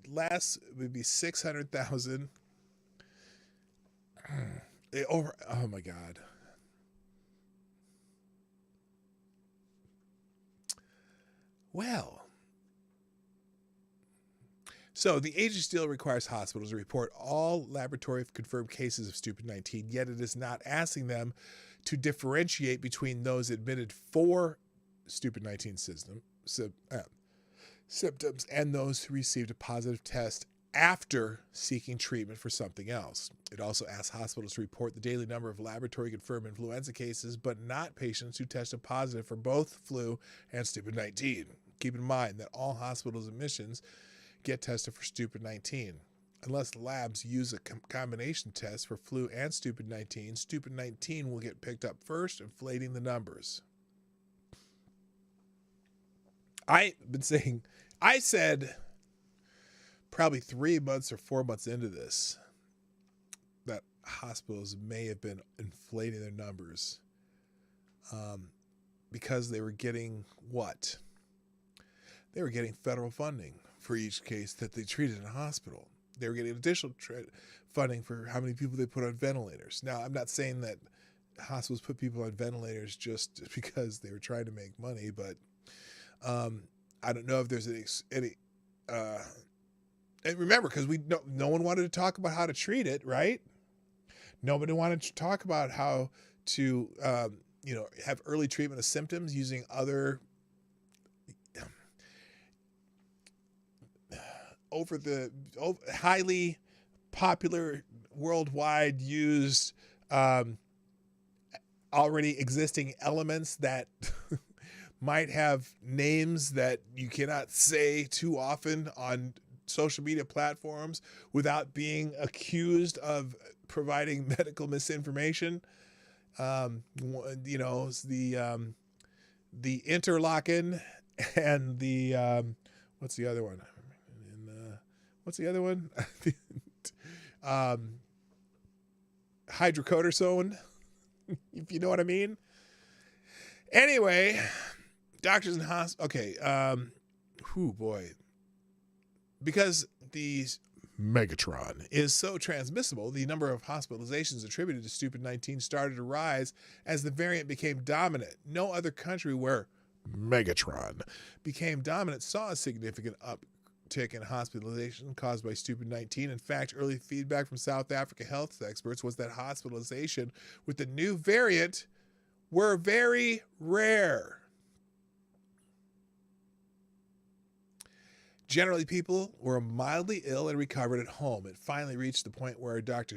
less. Would be 600,000. Over. Oh my God. Well. So the agency still requires hospitals to report all laboratory-confirmed cases of stupid-19, yet it is not asking them to differentiate between those admitted for stupid-19 symptoms and those who received a positive test after seeking treatment for something else. It also asks hospitals to report the daily number of laboratory-confirmed influenza cases, but not patients who tested positive for both flu and stupid-19. Keep in mind that all hospitals' admissions get tested for stupid-19. Unless labs use a combination test for flu and stupid-19, stupid-19 will get picked up first, inflating the numbers. I said probably 3 months or 4 months into this that hospitals may have been inflating their numbers because they were getting what? They were getting federal funding for each case that they treated in a hospital. They were getting additional funding for how many people they put on ventilators. Now, I'm not saying that hospitals put people on ventilators just because they were trying to make money, but I don't know if there's any And remember, because no one wanted to talk about how to treat it, right? Nobody wanted to talk about how to, have early treatment of symptoms using other highly popular, worldwide used, already existing elements that might have names that you cannot say too often on social media platforms without being accused of providing medical misinformation. The interleukin and the what's the other one? What's the other one? Hydrocortisone, if you know what I mean. Anyway, doctors and hospitals. Okay, boy. Because the Megatron is so transmissible, the number of hospitalizations attributed to stupid-19 started to rise as the variant became dominant. No other country where Megatron became dominant saw a significant uptick in hospitalization caused by stupid-19. In fact, early feedback from South Africa health experts was that hospitalization with the new variant were very rare. Generally, people were mildly ill and recovered at home. It finally reached the point where Dr.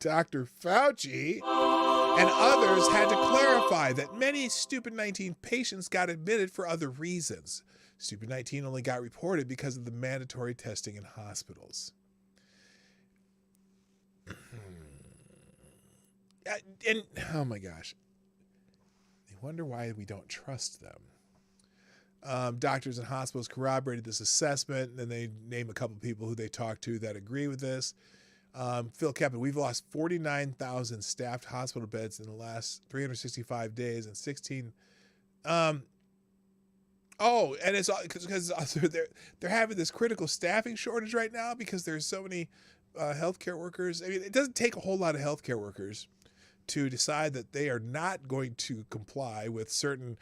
Fauci and others had to clarify that many stupid-19 patients got admitted for other reasons. Stupid-19 only got reported because of the mandatory testing in hospitals. And, oh my gosh. I wonder why we don't trust them. Doctors and hospitals corroborated this assessment, and then they name a couple of people who they talked to that agree with this. Phil Kepin, we've lost 49,000 staffed hospital beds in the last 365 days and 16. And it's because they're having this critical staffing shortage right now because there's so many healthcare workers. I mean, it doesn't take a whole lot of healthcare workers to decide that they are not going to comply with certain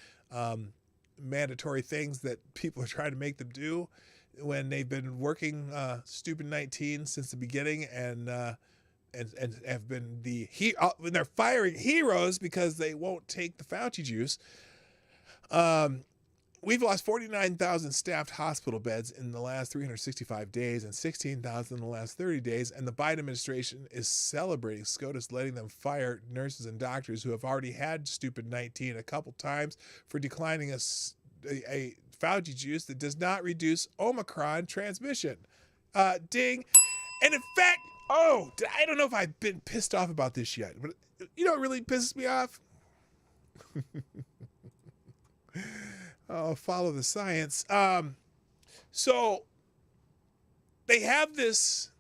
mandatory things that people are trying to make them do when they've been working stupid-19 since the beginning and have been when they're firing heroes because they won't take the Fauci juice. We've lost 49,000 staffed hospital beds in the last 365 days and 16,000 in the last 30 days, and the Biden administration is celebrating SCOTUS letting them fire nurses and doctors who have already had stupid-19 a couple times for declining a Fauci juice that does not reduce Omicron transmission. Ding. And in fact, I don't know if I've been pissed off about this yet, but you know what really pisses me off? Follow the science. So they have this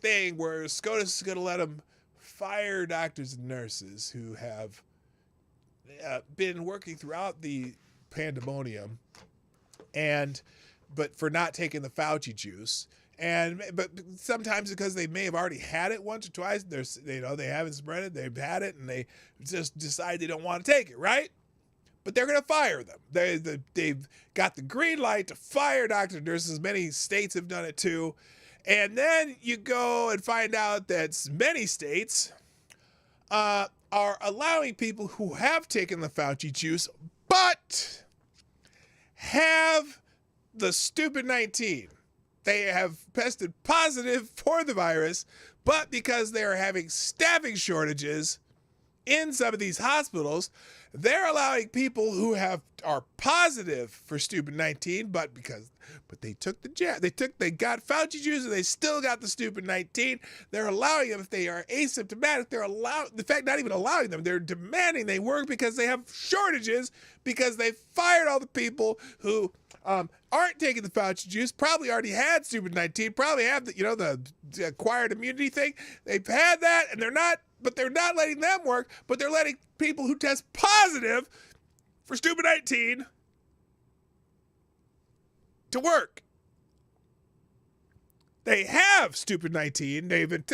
thing where SCOTUS is going to let them fire doctors and nurses who have been working throughout the pandemonium, but for not taking the Fauci juice. But sometimes because they may have already had it once or twice, they haven't spread it, they've had it, and they just decide they don't want to take it, right? But they're going to fire them. They've got the green light to fire doctors and nurses. Many states have done it too. And then you go and find out that many states are allowing people who have taken the Fauci juice but have the stupid-19. They have tested positive for the virus, but because they are having staffing shortages in some of these hospitals, they're allowing people who are positive for stupid-19, but they took the jab, they got Fauci juice and they still got the stupid-19. They're allowing them if they are asymptomatic. In fact, not even allowing them. They're demanding they work because they have shortages because they fired all the people who aren't taking the Fauci juice, probably already had stupid-19, probably have the acquired immunity thing. They've had that, and they're not letting them work, but they're letting people who test positive for stupid-19 to work. They have stupid-19,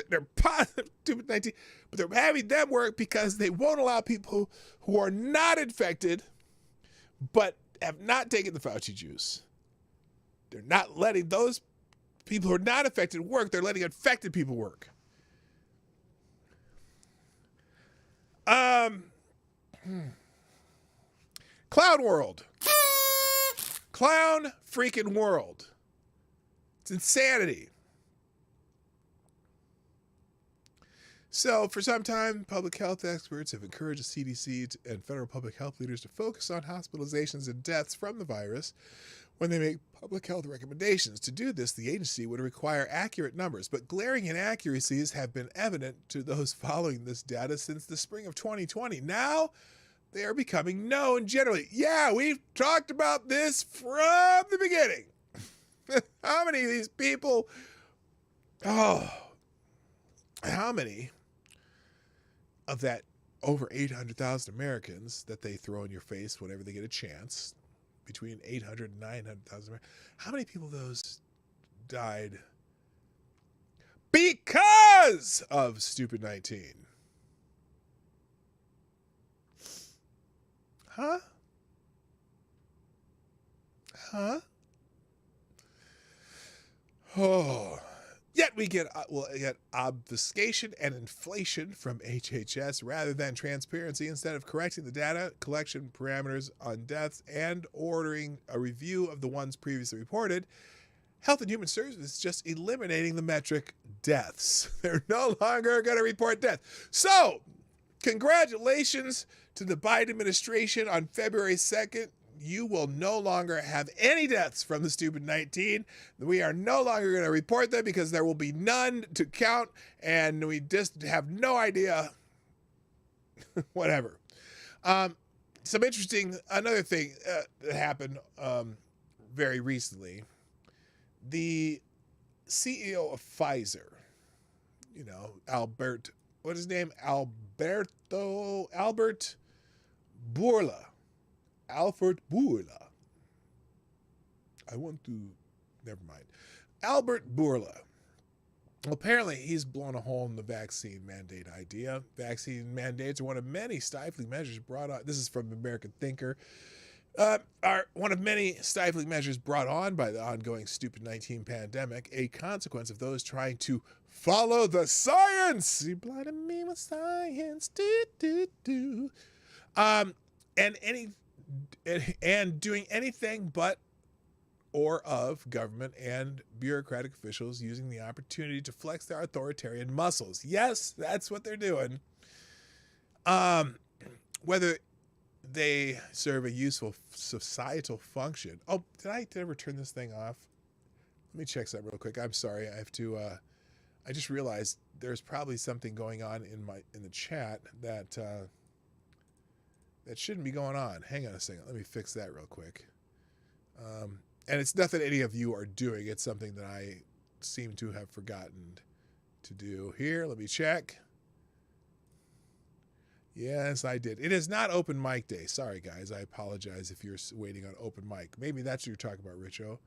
they're positive stupid-19, but they're having them work because they won't allow people who are not infected but have not taken the Fauci juice. They're not letting those people who are not affected work, they're letting infected people work. Clown world. Clown freaking world. It's insanity. So, for some time, public health experts have encouraged the CDC and federal public health leaders to focus on hospitalizations and deaths from the virus when they make public health recommendations. To do this, the agency would require accurate numbers, but glaring inaccuracies have been evident to those following this data since the spring of 2020. Now, they are becoming known generally. Yeah, we've talked about this from the beginning. How many of these people, how many of that over 800,000 Americans that they throw in your face whenever they get a chance, between 800 and 900,000, how many people of those died because of stupid 19? Huh? Oh. Yet we get obfuscation and inflation from HHS rather than transparency. Instead of correcting the data collection parameters on deaths and ordering a review of the ones previously reported, Health and Human Services is just eliminating the metric deaths. They're no longer going to report death. So, congratulations to the Biden administration on February 2nd. You will no longer have any deaths from the stupid 19. We are no longer going to report them because there will be none to count, and we just have no idea. Whatever. Some interesting, another thing that happened very recently. The CEO of Pfizer, Albert Bourla. Albert Bourla. Apparently, he's blown a hole in the vaccine mandate idea. Vaccine mandates are one of many stifling measures brought on. This is from American Thinker. Are one of many stifling measures brought on by the ongoing stupid 19 pandemic, a consequence of those trying to follow the science. You blinded me with science. And doing anything but or of government and bureaucratic officials using the opportunity to flex their authoritarian muscles. Yes, that's what they're doing. Whether they serve a useful societal function. Oh, did I ever turn this thing off? Let me check something real quick. I'm sorry. I have to, I just realized there's probably something going on in the chat that shouldn't be going on. Hang on a second. Let me fix that real quick. And it's nothing any of you are doing. It's something that I seem to have forgotten to do. Here, let me check. Yes, I did. It is not open mic day. Sorry, guys. I apologize if you're waiting on open mic. Maybe that's what you're talking about, Richo.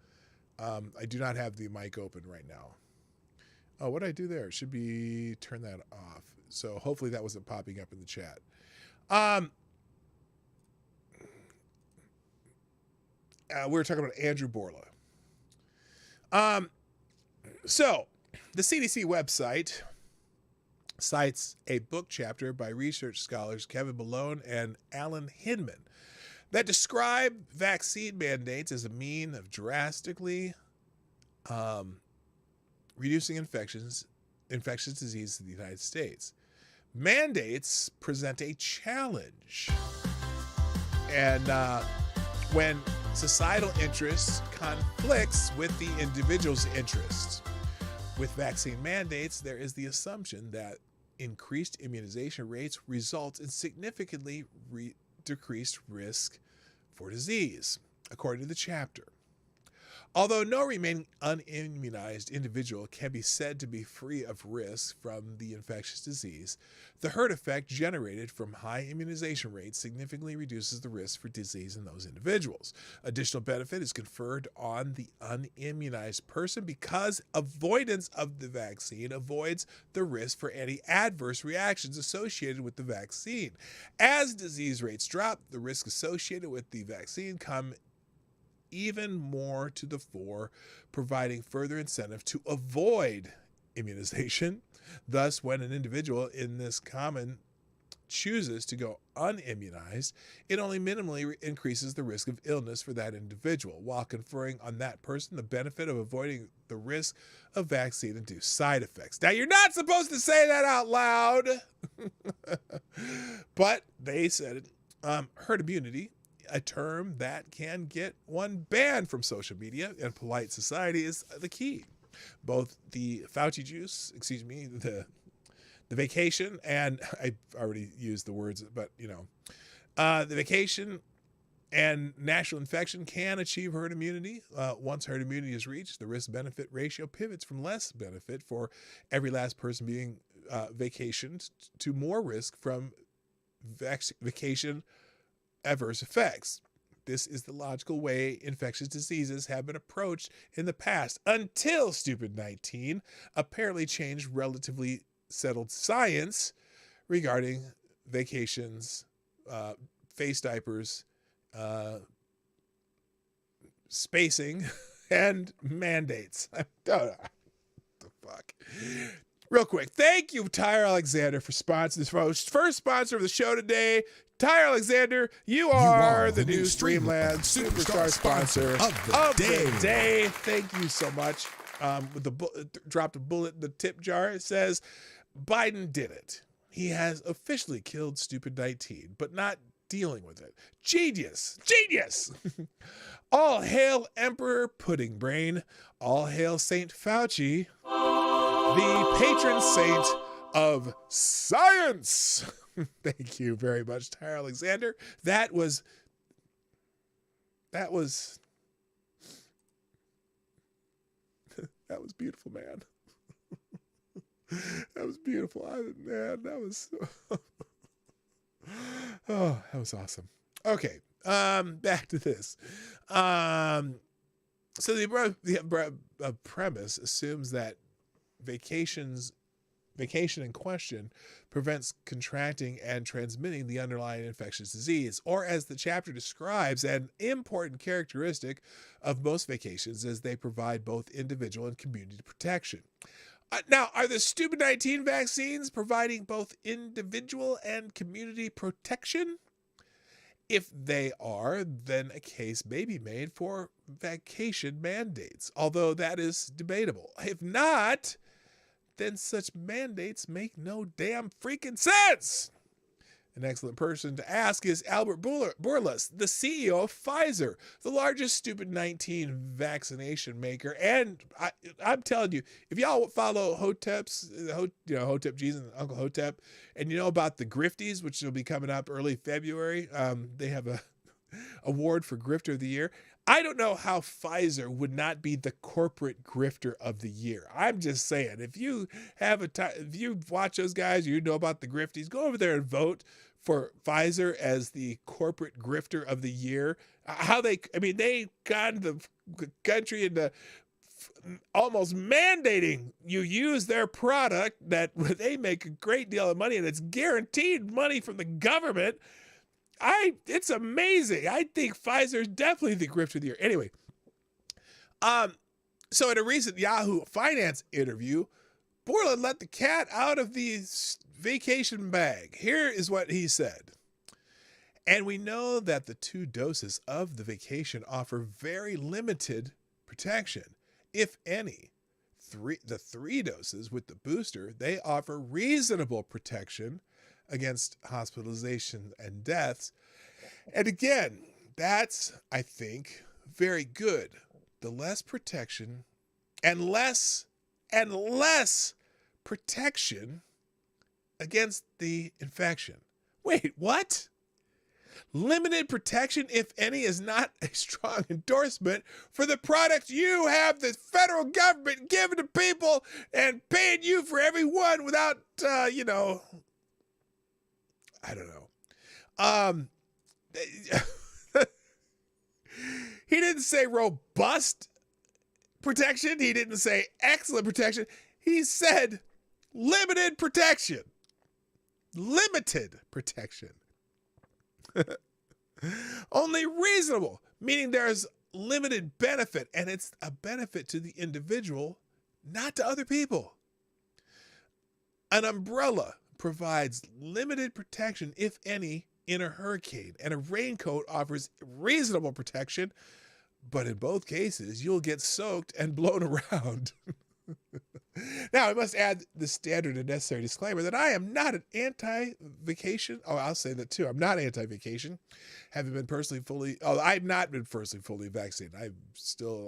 I do not have the mic open right now. Oh, what did I do there? It should be turn that off. So hopefully that wasn't popping up in the chat. We were talking about Andrew Bourla. So the CDC website cites a book chapter by research scholars Kevin Malone and Alan Hinman that describe vaccine mandates as a mean of drastically reducing infectious disease in the United States. Mandates present a challenge. And when societal interests conflicts with the individual's interests. With vaccine mandates, there is the assumption that increased immunization rates result in significantly decreased risk for disease, according to the chapter. Although no remaining unimmunized individual can be said to be free of risk from the infectious disease, the herd effect generated from high immunization rates significantly reduces the risk for disease in those individuals. Additional benefit is conferred on the unimmunized person because avoidance of the vaccine avoids the risk for any adverse reactions associated with the vaccine. As disease rates drop, the risk associated with the vaccine come even more to the fore, providing further incentive to avoid immunization. Thus, when an individual in this common chooses to go unimmunized, it only minimally increases the risk of illness for that individual, while conferring on that person the benefit of avoiding the risk of vaccine-induced side effects. Now, you're not supposed to say that out loud, but they said it. Herd immunity, a term that can get one banned from social media and polite society, is the key. Both the Fauci juice, the vacation, and I already used the words, but the vacation and national infection can achieve herd immunity. Once herd immunity is reached, the risk-benefit ratio pivots from less benefit for every last person being vacationed to more risk from vacation adverse effects. This is the logical way infectious diseases have been approached in the past, until Stupid 19 apparently changed relatively settled science regarding vacations, face diapers, spacing, and mandates. The fuck? Real quick, thank you, Tyre Alexander, for sponsoring this first sponsor of the show today. Tyre Alexander, you are the new Streamland Superstar sponsor of the day. Thank you so much. Dropped a bullet in the tip jar. It says, Biden did it. He has officially killed Stupid 19, but not dealing with it. Genius. All hail Emperor Pudding Brain. All hail Saint Fauci, the patron saint of science. Thank you very much, Tyre Alexander. That was beautiful, man. That was beautiful. That was oh, that was awesome. Okay, back to this. So the premise assumes that vacation in question prevents contracting and transmitting the underlying infectious disease, or as the chapter describes, an important characteristic of most vacations is they provide both individual and community protection. Now, are the Stupid 19 vaccines providing both individual and community protection? If they are, then a case may be made for vacation mandates, although that is debatable. If not, then such mandates make no damn freaking sense. An excellent person to ask is Albert Bourla, the CEO of Pfizer, the largest Stupid 19 vaccination maker. And I'm telling you, if y'all follow Hotep Jesus and Uncle Hotep, and you know about the Grifties, which will be coming up early February, they have a award for Grifter of the Year. I don't know how Pfizer would not be the corporate grifter of the year. I'm just saying, if you watch those guys, you know about the Grifties, go over there and vote for Pfizer as the corporate grifter of the year. They got the country into almost mandating you use their product that they make a great deal of money, and it's guaranteed money from the government. It's amazing. I think Pfizer is definitely the grifter of the year. Anyway, so in a recent Yahoo Finance interview, Borland let the cat out of the vacation bag. Here is what he said. And we know that the 2 doses of the vacation offer very limited protection, if any. The 3 doses with the booster, they offer reasonable protection against hospitalization and deaths. And again, that's, I think, very good. The less protection and less protection against the infection. Wait, what? Limited protection, if any, is not a strong endorsement for the product you have the federal government giving to people and paying you for every one without, I don't know. He didn't say robust protection. He didn't say excellent protection. He said limited protection. Limited protection. Only reasonable, meaning there's limited benefit, and it's a benefit to the individual, not to other people. An umbrella provides limited protection, if any, in a hurricane, and a raincoat offers reasonable protection, but in both cases, you'll get soaked and blown around. Now, I must add the standard and necessary disclaimer that I am not an anti-vacation. Oh, I'll say that too. I'm not anti-vacation. I've not been personally fully vaccinated.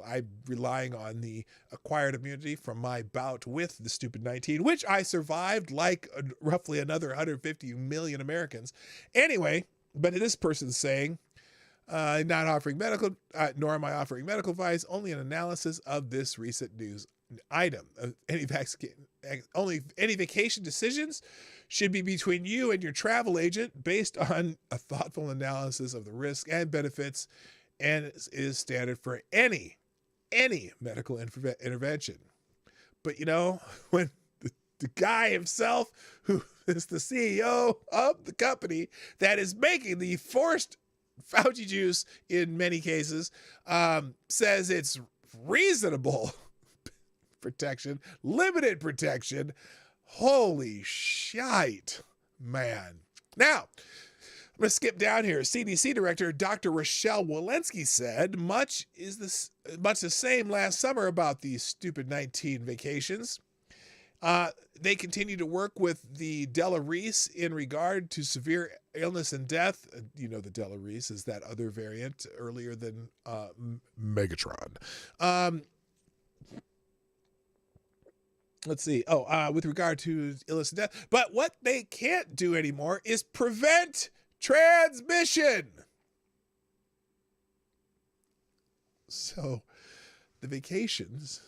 I'm relying on the acquired immunity from my bout with the stupid 19, which I survived like roughly another 150 million Americans. Anyway, but this person's saying, not offering medical, nor am I offering medical advice, only an analysis of this recent news item. Any vacation decisions should be between you and your travel agent based on a thoughtful analysis of the risk and benefits, and is standard for any medical intervention. But when the guy himself, who is the CEO of the company that is making the forced Fauci juice in many cases, says it's reasonable protection, limited protection. Holy shite, man. Now, I'm going to skip down here. CDC Director Dr. Rochelle Walensky said much the same last summer about these stupid 19 vacations. They continue to work with the Delta Reese in regard to severe illness and death. The Delta Reese is that other variant earlier than Megatron. Let's see. With regard to illness and death. But what they can't do anymore is prevent transmission. So the vacations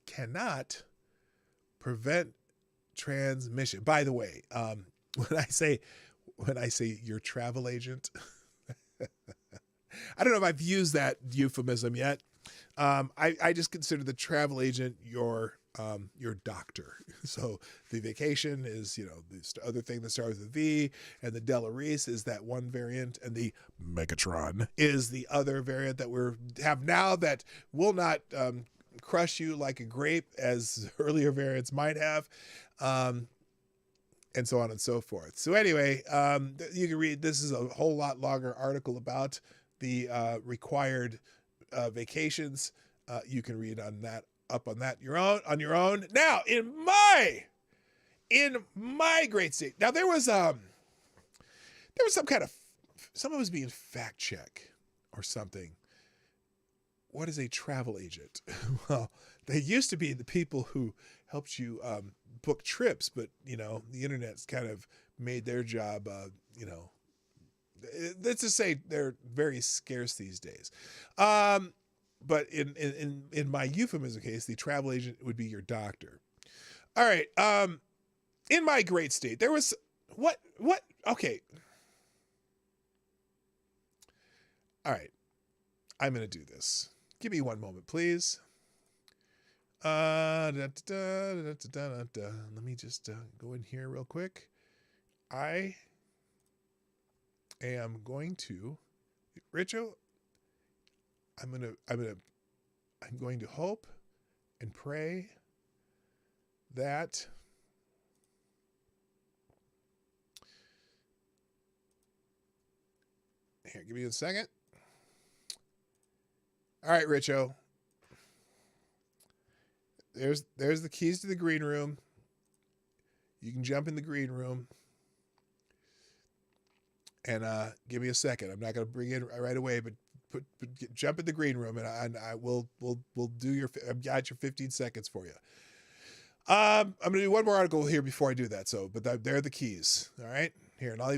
cannot prevent transmission. By the way, when I say your travel agent, I don't know if I've used that euphemism yet. I just consider the travel agent your doctor. So the vacation is, this other thing that starts with a V, and the Delta Reese is that one variant, and the Megatron is the other variant that we have now that will not crush you like a grape as earlier variants might have, and so on and so forth. So anyway, you can read, this is a whole lot longer article about the required vacations. You can read on that, up on that on your own. Now, in my great state, now there was some kind of, someone was being fact checked or something. What is a travel agent? Well, they used to be the people who helped you book trips, but the internet's kind of made their job, let's just say they're very scarce these days. But in my euphemism case, the travel agent would be your doctor. All right. In my great state, there was okay. All right. I'm going to do this. Give me one moment, please. Let me just go in here real quick. I am going to, Richo, I'm going to hope and pray that here, give me a second. All right, Richo. There's the keys to the green room. You can jump in the green room. And give me a second. I'm not going to bring it right away, but jump in the green room, and I will do your. I've got your 15 seconds for you. I'm going to do one more article here before I do that. So, but there are the keys. All right, here, and I'll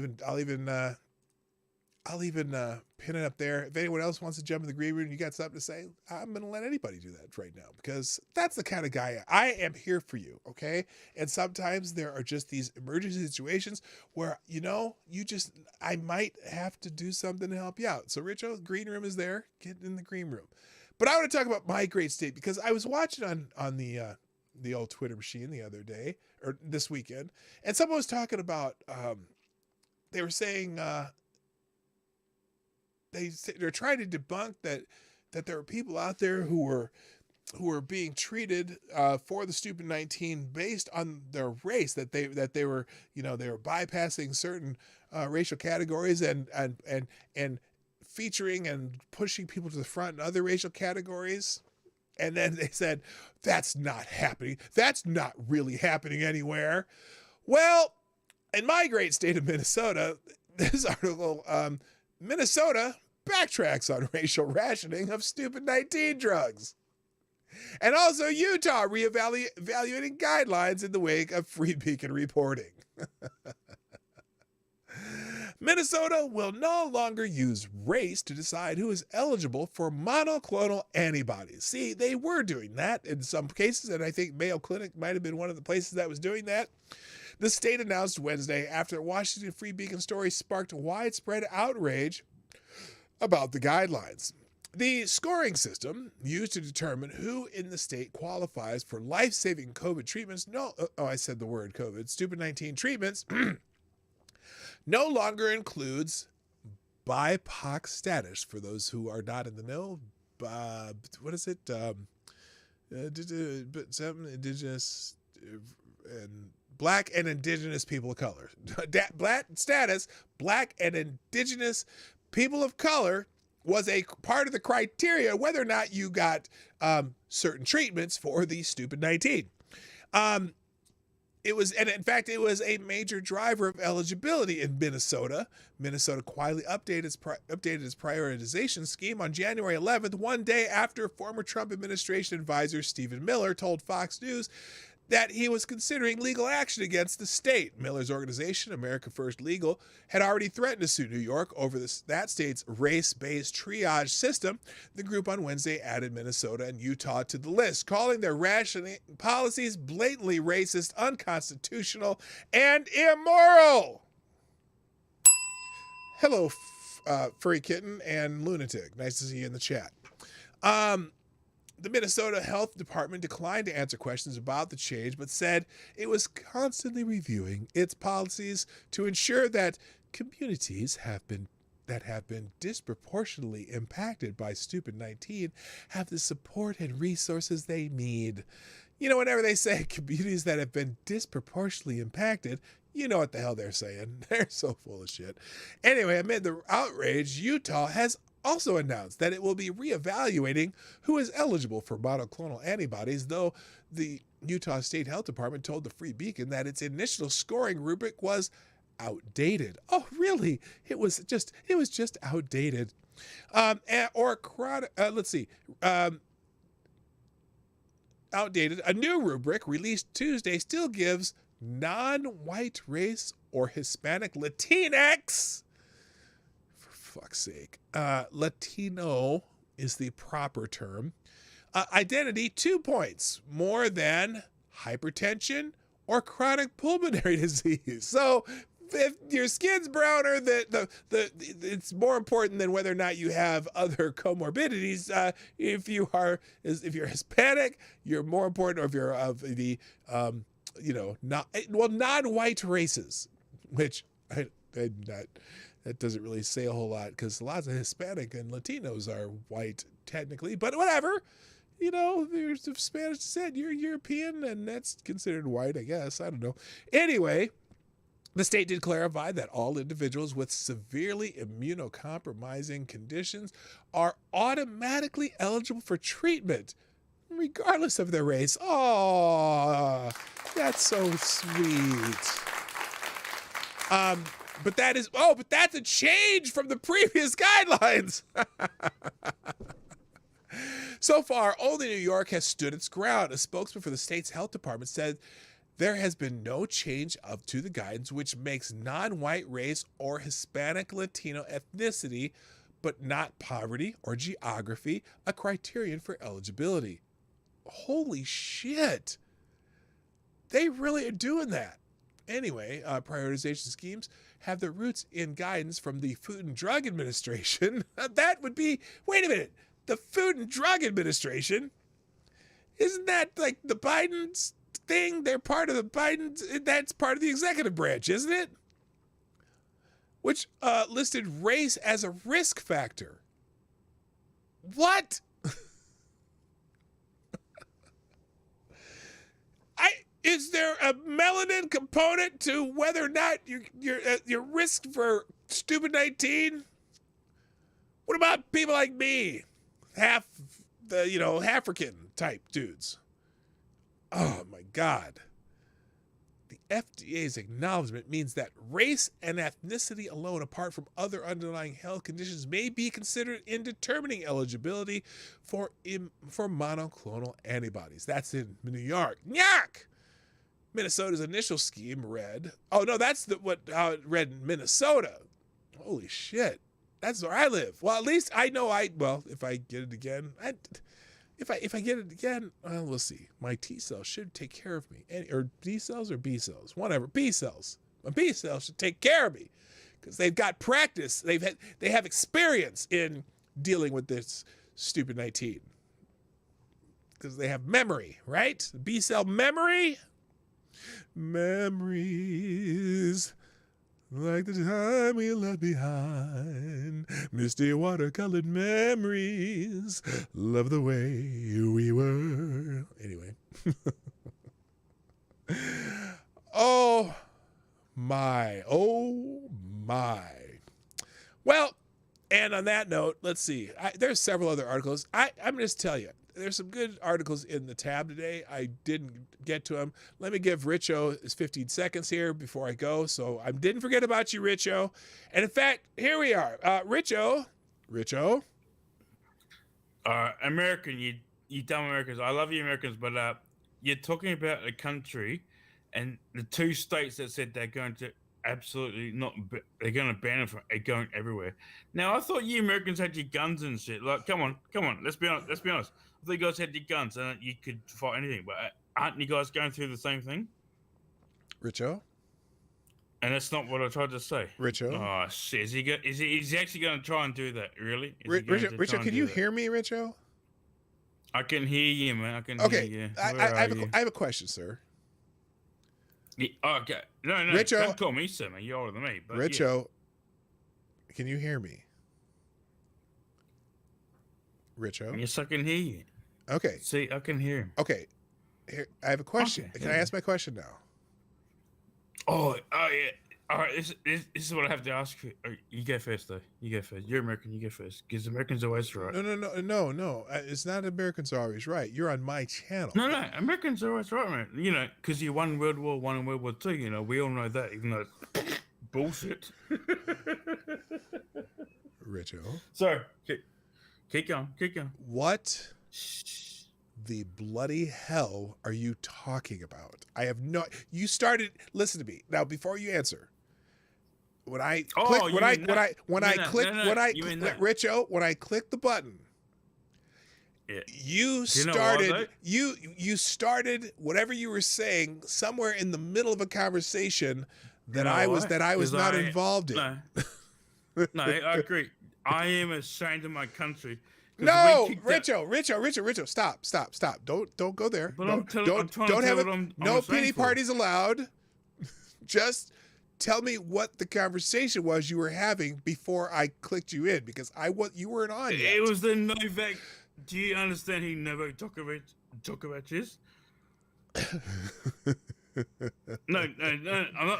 even pin it up there. If anyone else wants to jump in the green room and you got something to say, I'm going to let anybody do that right now, because that's the kind of guy I am. Here for you, okay? And sometimes there are just these emergency situations where, I might have to do something to help you out. So, Richo, green room is there. Get in the green room. But I want to talk about my great state, because I was watching on the old Twitter machine the other day, or this weekend, and someone was talking about, they were saying, they're trying to debunk that there are people out there who were being treated for the stupid 19 based on their race, that they were, you know, they were bypassing certain racial categories and featuring and pushing people to the front in other racial categories. And then they said, that's not happening. That's not really happening anywhere. Well, in my great state of Minnesota, this article, Minnesota backtracks on racial rationing of stupid 19 drugs. And also Utah reevaluating guidelines in the wake of Free Beacon reporting. Minnesota will no longer use race to decide who is eligible for monoclonal antibodies. See, they were doing that in some cases, and I think Mayo Clinic might have been one of the places that was doing that. The state announced Wednesday after the Washington Free Beacon story sparked widespread outrage about the guidelines. The scoring system used to determine who in the state qualifies for life-saving COVID treatments, I said the word COVID, stupid 19 treatments, no longer includes BIPOC status. For those who are not in the know, what is it? Indigenous and Black and Indigenous people of color. Black status, Black and Indigenous people of color was a part of the criteria whether or not you got certain treatments for the stupid 19. It was a major driver of eligibility in Minnesota. Minnesota quietly updated its prioritization scheme on January 11th, one day after former Trump administration advisor Stephen Miller told Fox News that he was considering legal action against the state. Miller's organization, America First Legal, had already threatened to sue New York over that state's race-based triage system. The group on Wednesday added Minnesota and Utah to the list, calling their rationing policies blatantly racist, unconstitutional, and immoral. Hello, furry kitten and lunatic. Nice to see you in the chat. The Minnesota Health Department declined to answer questions about the change, but said it was constantly reviewing its policies to ensure that communities that have been disproportionately impacted by stupid 19 have the support and resources they need. You know, whenever they say communities that have been disproportionately impacted, you know what the hell they're saying. They're so full of shit. Anyway, amid the outrage, Utah has also announced that it will be reevaluating who is eligible for monoclonal antibodies, though the Utah State Health Department told the Free Beacon that its initial scoring rubric was outdated. Oh, really? It was just outdated. Outdated. A new rubric released Tuesday still gives non-white race or Hispanic Latinx, fuck's sake, Latino is the proper term, identity 2 points more than hypertension or chronic pulmonary disease. So if your skin's browner, it's more important than whether or not you have other comorbidities. If you're Hispanic, you're more important, or if you're of the non-white races, which that doesn't really say a whole lot, because lots of Hispanic and Latinos are white technically, but whatever. You know, there's of Spanish descent. You're European, and that's considered white, I guess. I don't know. Anyway, the state did clarify that all individuals with severely immunocompromising conditions are automatically eligible for treatment, regardless of their race. Oh, that's so sweet. But that's a change from the previous guidelines. So far, only New York has stood its ground. A spokesman for the state's health department said there has been no change up to the guidance, which makes non-white race or Hispanic Latino ethnicity, but not poverty or geography, a criterion for eligibility. Holy shit. They really are doing that. Anyway, prioritization schemes have their roots in guidance from the Food and Drug Administration. That would be, wait a minute, the Food and Drug Administration? Isn't that like the Biden's thing? They're part of the Biden's, that's part of the executive branch, isn't it? which listed race as a risk factor. What? Is there a melanin component to whether or not you're risk for stupid 19? What about people like me, half the African type dudes? Oh my God. The FDA's acknowledgement means that race and ethnicity alone, apart from other underlying health conditions, may be considered in determining eligibility for monoclonal antibodies. That's in New York. Yuck! Minnesota's initial scheme read, oh no, that's how it read in Minnesota. Holy shit. That's where I live. Well, at least I know if I get it again, if I get it again, well, we'll see. My T cells should take care of me. Or D cells or B cells, whatever. B cells. My B cells should take care of me because they've got practice. They have experience in dealing with this stupid 19 because they have memory, right? B cell memory. Memories like the time we left behind, misty watercolored memories, love the way we were. Anyway. Oh my. Well, and on that note, let's see. There's several other articles. I'm going to just tell you. There's some good articles in the tab today. I didn't get to them. Let me give Richo his 15 seconds here before I go. So I didn't forget about you, Richo. And in fact, here we are. Richo. American, you dumb Americans. I love you Americans, but you're talking about a country and the 2 states that said they're going to absolutely not, they're going to ban it from going everywhere. Now, I thought you Americans had your guns and shit. Like, come on. Let's be honest. I thought you guys had your guns and you could fight anything, but aren't you guys going through the same thing? Richo? And that's not what I tried to say. Richo? Oh, shit. Is he actually going to try and do that? Really? Richo, can you hear me, Richo? I can hear you, man. I can hear you. I have a question, sir. Yeah, okay. No. Richo, don't call me sir, man. You're older than me. But Richo, can you hear me? Richo? Yes, I can hear you. Okay. See, I can hear him. Okay. Here, I have a question. Okay, can I ask my question now? Oh, yeah. All right, this is what I have to ask you. You go first, though. You go first. You're American. You go first. Because Americans are always right. No. It's not Americans are always right. You're on my channel. No. Americans are always right, man. You know, because you won World War I and World War II. You know, we all know that, even though it's bullshit. Richo. So, keep going. What the bloody hell are you talking about? I have no. You started. Listen to me now. Before you answer, when I click the button, yeah. you started whatever you were saying somewhere in the middle of a conversation that I was not involved in. No, I agree. I am ashamed of my country. No, Richo, stop. Don't go there. No pity parties allowed. Just tell me what the conversation was you were having before I clicked you in, because you weren't on yet. It was the Novak. Do you understand who Novak Djokovic is? No,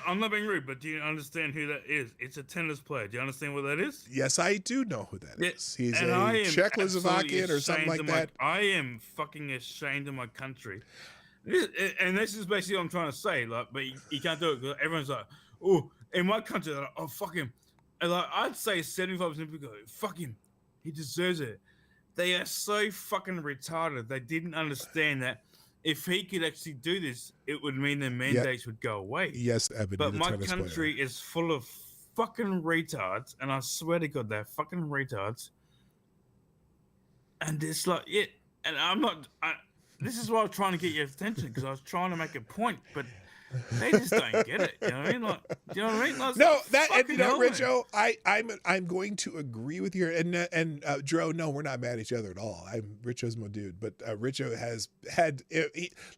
I'm not being rude, but do you understand who that is? It's a tennis player. Do you understand what that is? Yes, I do know who that is. He's a Czechoslovakian or something like that. I am fucking ashamed of my country. And this is basically what I'm trying to say. Like, but you can't do it because everyone's like, oh, in my country, they're like, oh, fuck him. And like, I'd say 75% of people go, fuck him. He deserves it. They are so fucking retarded. They didn't understand that if he could actually do this, it would mean the mandates would go away. Yes, Ebony, but my country is full of fucking retards, and I swear to God, they're fucking retards. And it's like, yeah, and I'm not. This is why I was trying to get your attention, because I was trying to make a point, but they just don't get it. You know what I mean? Like, you know what I mean? Like, no, that and you know, Richo, I'm going to agree with you. And Dro, no, we're not mad at each other at all. Richo's my dude, but Richo has had.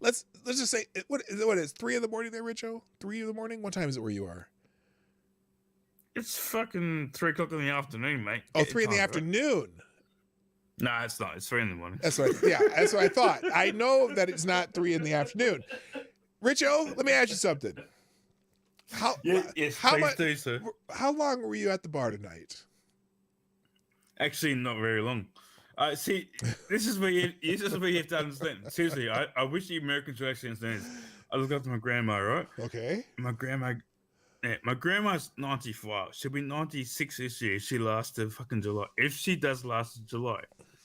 Let's just say what is 3 in the morning there, Richo? 3 in the morning. What time is it where you are? It's fucking 3 o'clock in the afternoon, mate. Oh, 3 in the afternoon. No, it's not. It's 3 in the morning. That's what. That's what I thought. I know that it's not 3 in the afternoon. Richo, let me ask you something. How please do, sir. How long were you at the bar tonight? Actually, not very long. See, this is where you have to understand. Seriously, I wish the Americans would actually understand this. I look after my grandma, right? Okay. My grandma's 95. She'll be 96 this year. She lasts to fucking July. If she does last to July.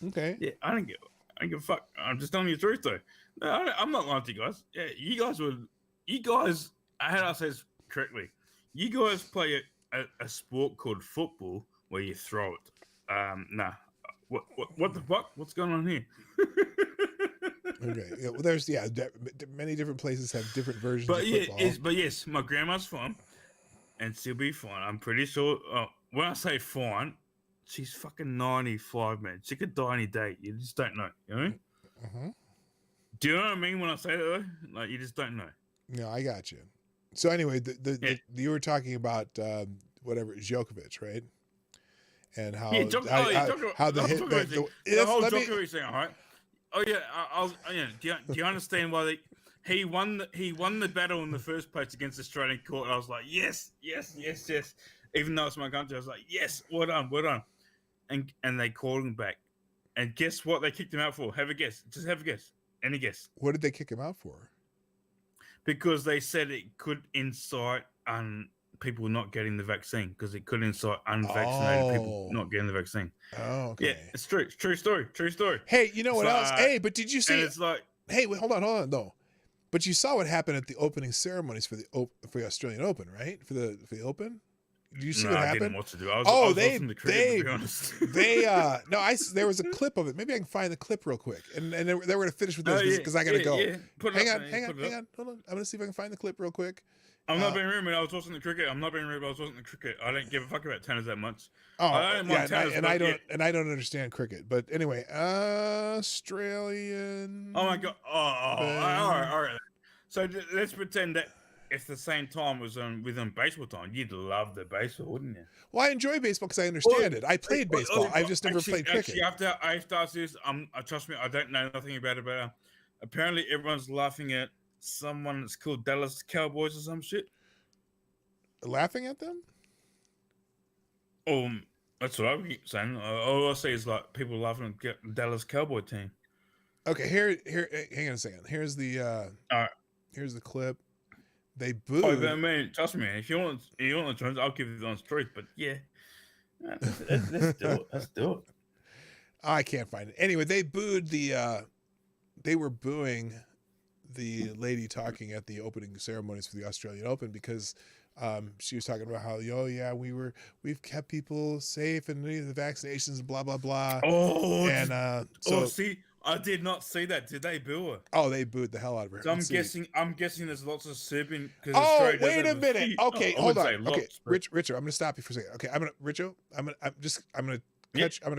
Okay. Yeah, I don't give a fuck. I'm just telling you the truth, though. No, I'm not lying to you guys. Yeah, you guys, how do I say this correctly? You guys play a sport called football where you throw it. Nah. What the fuck? What's going on here? Okay. Yeah, well, there's many different places have different versions of football. But yes, my grandma's fine, and she'll be fine. I'm pretty sure. When I say fine, she's fucking 95, man. She could die any day. You just don't know. You know? Mm-hmm. Do you know what I mean when I say that? Though? Like you just don't know. No, I got you. So anyway, you were talking about whatever Djokovic, right? And how the whole Djokovic thing, all right? Oh yeah, do you understand why he won the battle in the first place against the Australian court? I was like, yes. Even though it's my country, I was like, yes, well done. And they called him back. And guess what they kicked him out for? Have a guess. Just have a guess. Any guess? What did they kick him out for? Because they said it could incite people not getting the vaccine, because it could incite unvaccinated people not getting the vaccine. Oh, okay. Yeah, it's true. It's true story. Hey, you know what else? Hey, but did you see? It's like, hey, wait, hold on, no. But you saw what happened at the opening ceremonies for the Australian Open, right? For the Open. Did you see what happened? I didn't watch it. I was watching the cricket, to be honest. There was a clip of it. Maybe I can find the clip real quick. And they were going to finish with this because I got to go. Yeah. Hang on. Hold on. I'm going to see if I can find the clip real quick. I'm not being rude, man. I was watching the cricket. I was watching the cricket. I don't give a fuck about tennis that much. Oh, I don't understand cricket. But anyway, Australian. Oh my god. All right. So let's pretend that if the same time was within baseball time, you'd love the baseball, wouldn't you? Well, I enjoy baseball because I understand it. I played baseball. I've just never played cricket. Actually, I have to ask this. Trust me, I don't know nothing about it. But apparently, everyone's laughing at someone that's called Dallas Cowboys or some shit. Laughing at them? That's what I keep saying. All I see is like people laughing at the Dallas Cowboy team. Okay, here. Hang on a second. Here's the here's the clip. They booed. Oh, but man, trust me. If you want the truth, I'll give you the honest truth. But yeah, let's do it. Let's do it. I can't find it. Anyway, they booed they were booing the lady talking at the opening ceremonies for the Australian Open because she was talking about how we've kept people safe and the vaccinations, blah blah blah. See, I did not see that. Did they boo her? Oh, they booed the hell out of her. So I'm guessing there's lots of Serbian. Oh, wait a minute. Okay, hold on. Okay, Richard, I'm gonna stop you for a second. Okay, I'm gonna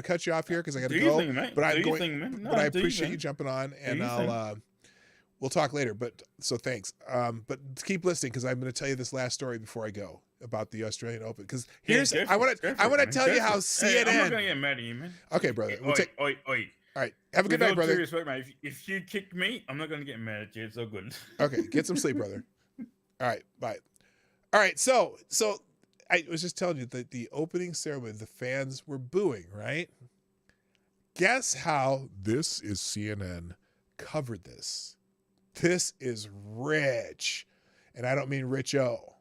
cut you off here because I got to go. But I appreciate you jumping on, and we'll talk later. But so thanks. But keep listening because I'm going to tell you this last story before I go about the Australian Open. Because I want to tell you how CNN. I'm not going to get mad at you, man. Okay, brother. All right. Have a good night, brother. Respect, man. If you kick me, I'm not going to get mad at you. It's all good. Okay. Get some sleep, brother. All right. Bye. All right. So I was just telling you that the opening ceremony, the fans were booing, right? Guess how This Is CNN covered this. This is rich. And I don't mean Rich-O.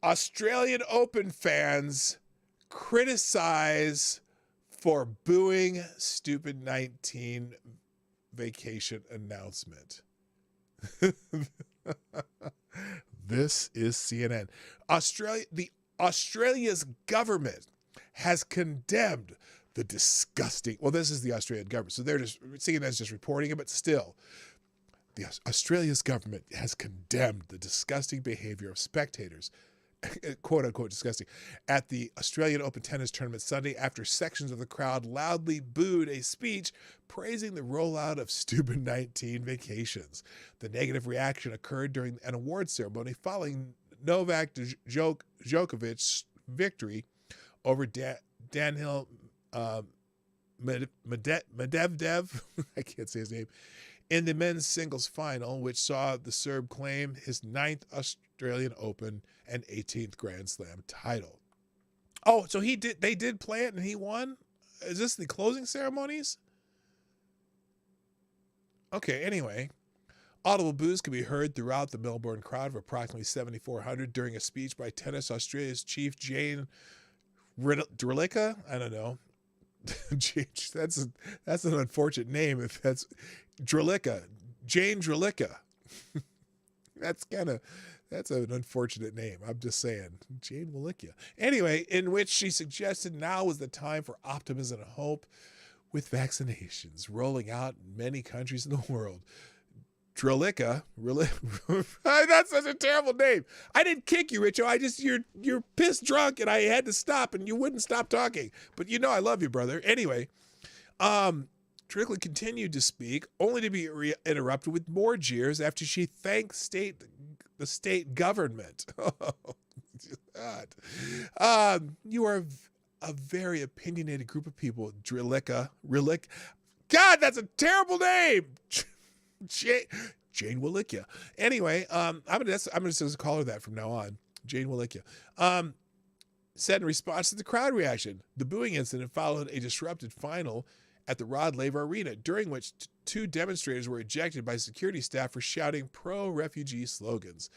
Australian Open fans criticize for booing stupid 19 vacation announcement. This is CNN. Australia's government has condemned the disgusting. Well, this is the Australian government, so CNN's just reporting it, but still, Australia's government has condemned the disgusting behavior of spectators, quote unquote disgusting, at the Australian Open tennis tournament Sunday after sections of the crowd loudly booed a speech praising the rollout of stupid 19 vacations. The negative reaction occurred during an award ceremony following Novak Djokovic's victory over Daniil Medvedev, I can't say his name, in the men's singles final, which saw the Serb claim his 9th Australian Open and 18th Grand Slam title. Oh, so they did play it and he won? Is this the closing ceremonies? Okay, anyway. Audible boos can be heard throughout the Melbourne crowd of approximately 7,400 during a speech by Tennis Australia's chief Jane Drlicka. I don't know. That's an unfortunate name if that's Drlicka. Jane Drlicka. That's an unfortunate name. I'm just saying. Jane Drlicka. Anyway, in which she suggested now was the time for optimism and hope with vaccinations rolling out in many countries in the world. Drlicka, that's such a terrible name. I didn't kick you, Richo. You're pissed drunk, and I had to stop, and you wouldn't stop talking. But you know I love you, brother. Anyway, Drlicka continued to speak, only to be interrupted with more jeers after she thanked the state government. Oh, God. You are a very opinionated group of people, Drlicka. God, that's a terrible name. Jane Walickia. Anyway, I'm gonna just call her that from now on. Jane Walickia. Said in response to the crowd reaction, the booing incident followed a disrupted final at the Rod Laver Arena, during which 2 demonstrators were ejected by security staff for shouting pro-refugee slogans.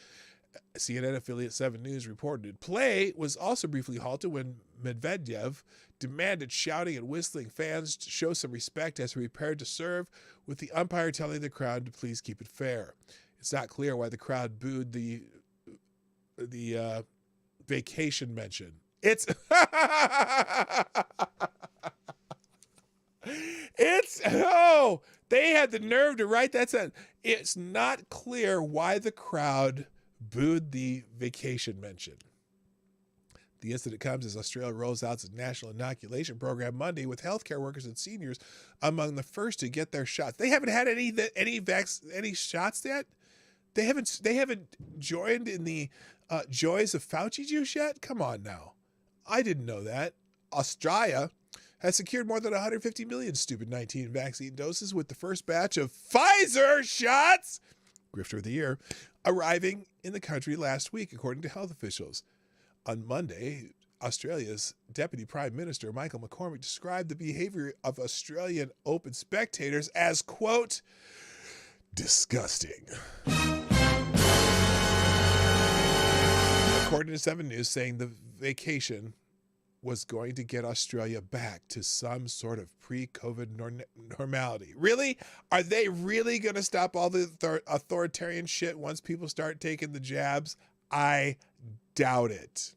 CNN affiliate 7 News reported play was also briefly halted when Medvedev demanded shouting and whistling fans to show some respect as he prepared to serve, with the umpire telling the crowd to please keep it fair. It's not clear why the crowd booed the vacation mention. They had the nerve to write that sentence. It's not clear why the crowd booed the vacation mention. The incident comes as Australia rolls out its national inoculation program Monday, with healthcare workers and seniors among the first to get their shots. They haven't had any shots yet. They haven't joined in the joys of Fauci juice yet. Come on now, I didn't know that. Australia has secured more than 150 million stupid 19 vaccine doses, with the first batch of Pfizer shots, grifter of the year, arriving in the country last week, according to health officials. On Monday, Australia's Deputy Prime Minister Michael McCormack described the behavior of Australian Open spectators as, quote, disgusting. According to 7 News, saying the vacation was going to get Australia back to some sort of pre-COVID normality. Really? Are they really going to stop all the authoritarian shit once people start taking the jabs? I doubt it.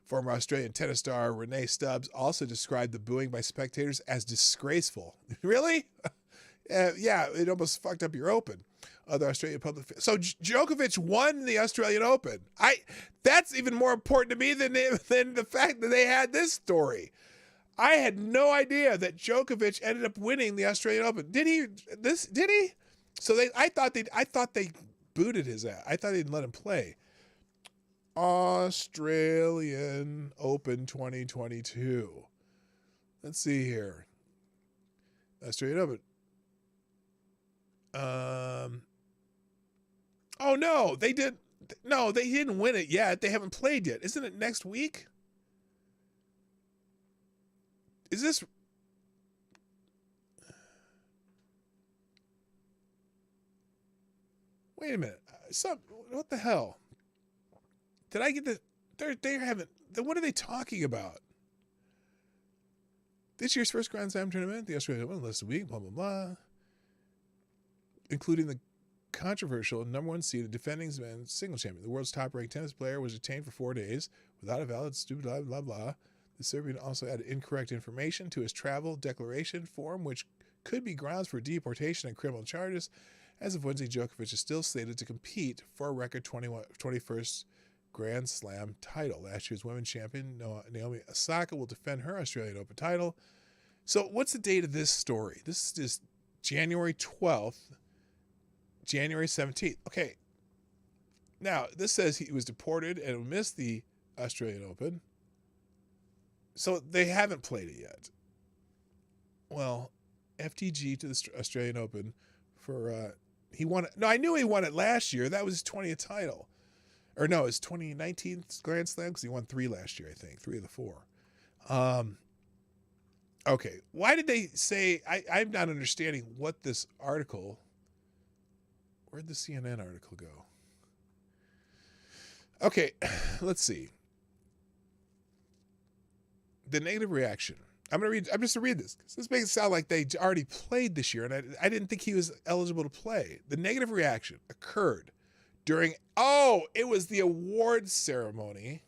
Former Australian tennis star Renee Stubbs also described the booing by spectators as disgraceful. Really? Yeah, it almost fucked up your Open. Other Australian public. So Djokovic won the Australian Open. That's even more important to me than the fact that they had this story. I had no idea that Djokovic ended up winning the Australian Open. Did he? So I thought they booted his ass. I thought they didn't let him play. Australian Open 2022. Let's see here. Australian Open. Oh no, they did. No, they didn't win it yet. They haven't played yet. Isn't it next week? Is this? Wait a minute. What the hell? Did I get the? They haven't. What are they talking about? This year's first Grand Slam tournament, the Australian Open, last week, blah blah blah, including the controversial number 1 seed, the defending men's singles champion. The world's top-ranked tennis player was detained for 4 days without a valid stupid blah blah blah. The Serbian also added incorrect information to his travel declaration form, which could be grounds for deportation and criminal charges. As of Wednesday, Djokovic is still slated to compete for a record 21st Grand Slam title. Last year's women's champion Naomi Osaka will defend her Australian Open title. So what's the date of this story? This is January 12th, January 17th. Okay. Now, this says he was deported and missed the Australian Open. So they haven't played it yet. Well, FTG to the Australian Open for, he won it. No, I knew he won it last year. That was his 20th title. Or no, his 2019 Grand Slam, because he won 3 last year, I think. 3 of the 4. Okay, why did they say, I'm not understanding what this article, where'd the CNN article go? Okay, let's see. The negative reaction. I'm just going to read this. This makes it sound like they already played this year, and I didn't think he was eligible to play. The negative reaction occurred during, it was the awards ceremony.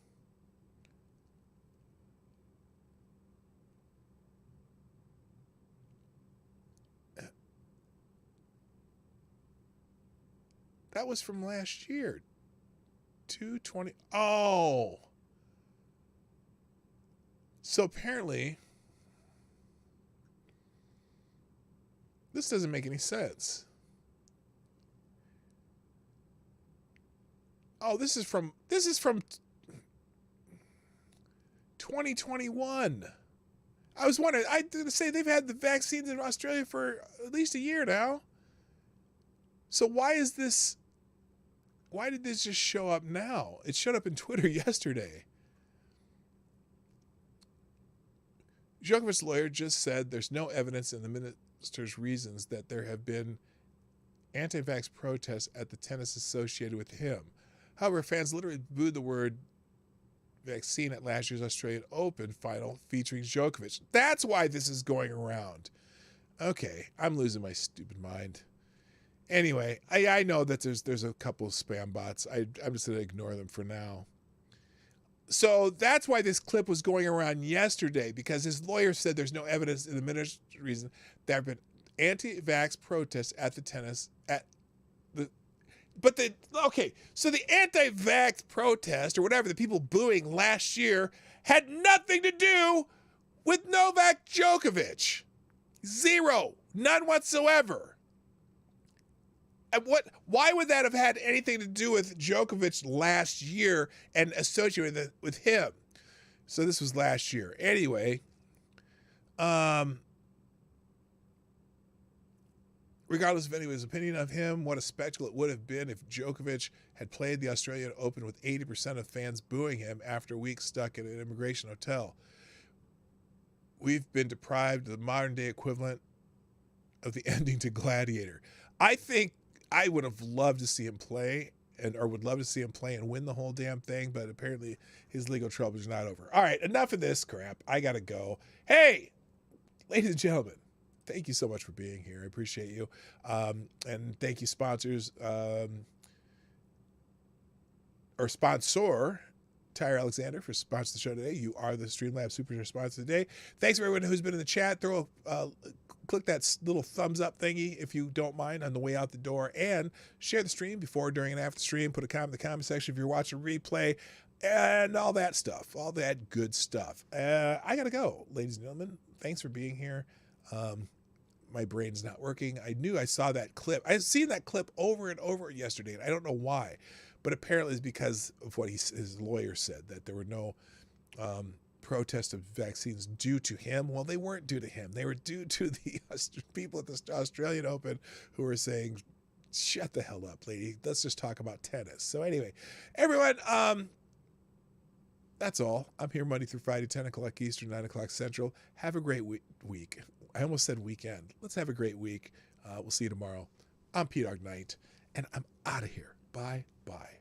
That was from last year. 220. Oh. So apparently, this doesn't make any sense. Oh, this is from 2021. I was wondering, I did say they've had the vaccines in Australia for at least a year now. So why did this just show up now? It showed up in Twitter yesterday. Djokovic's lawyer just said there's no evidence in the minister's reasons that there have been anti-vax protests at the tennis associated with him. However, fans literally booed the word vaccine at last year's Australian Open final featuring Djokovic. That's why this is going around. Okay, I'm losing my stupid mind. Anyway, I know that there's a couple of spam bots. I'm just going to ignore them for now. So that's why this clip was going around yesterday, because his lawyer said there's no evidence in the minister's reason there have been anti-vax protests at the tennis so the anti-vax protest or whatever, the people booing last year had nothing to do with Novak Djokovic. Zero. None whatsoever. And why would that have had anything to do with Djokovic last year and associated with him? So this was last year. Anyway, regardless of anyone's opinion of him, what a spectacle it would have been if Djokovic had played the Australian Open with 80% of fans booing him after a week stuck in an immigration hotel. We've been deprived of the modern-day equivalent of the ending to Gladiator. I think I would have loved to see him play, or would love to see him play and win the whole damn thing, but apparently his legal troubles are not over. All right, enough of this crap. I got to go. Hey, ladies and gentlemen, thank you so much for being here. I appreciate you. And thank you, sponsors, or sponsor, Tyre Alexander, for sponsoring the show today. You are the Streamlabs Superstar sponsor today. Thanks for everyone who's been in the chat. Click that little thumbs up thingy if you don't mind on the way out the door, and share the stream before, during, and after the stream. Put a comment in the comment section if you're watching replay, and all that stuff, all that good stuff. I gotta go, ladies and gentlemen. Thanks for being here. My brain's not working. I saw that clip. I've seen that clip over and over yesterday, and I don't know why, but apparently it's because of what his lawyer said, that there were no protest of vaccines due to him. Well, they weren't due to him. They were due to the people at the Australian Open who were saying, shut the hell up, lady. Let's just talk about tennis. So anyway, everyone, that's all. I'm here Monday through Friday, 10 o'clock Eastern, 9 o'clock Central. Have a great week. I almost said weekend. Let's have a great week. We'll see you tomorrow. I'm PDawgKnight, and I'm out of here. Bye-bye.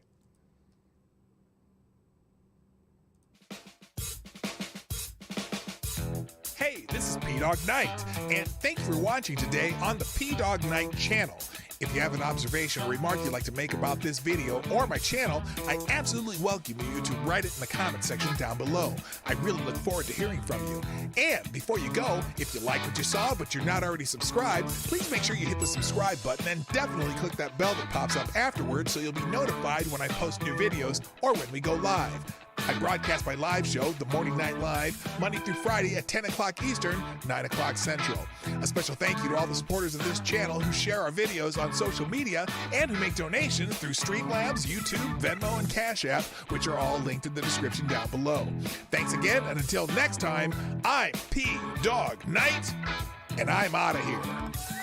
Hey, this is PDawgKnight, and thank you for watching today on the PDawgKnight channel. If you have an observation or remark you'd like to make about this video or my channel, I absolutely welcome you to write it in the comment section down below. I really look forward to hearing from you. And before you go, if you like what you saw but you're not already subscribed, please make sure you hit the subscribe button and definitely click that bell that pops up afterwards so you'll be notified when I post new videos or when we go live. I broadcast my live show, The Morning Night Live, Monday through Friday at 10 o'clock Eastern, 9 o'clock Central. A special thank you to all the supporters of this channel who share our videos on social media and who make donations through Streamlabs, YouTube, Venmo, and Cashapp, which are all linked in the description down below. Thanks again, and until next time, I'm PDawgKnight, and I'm out of here.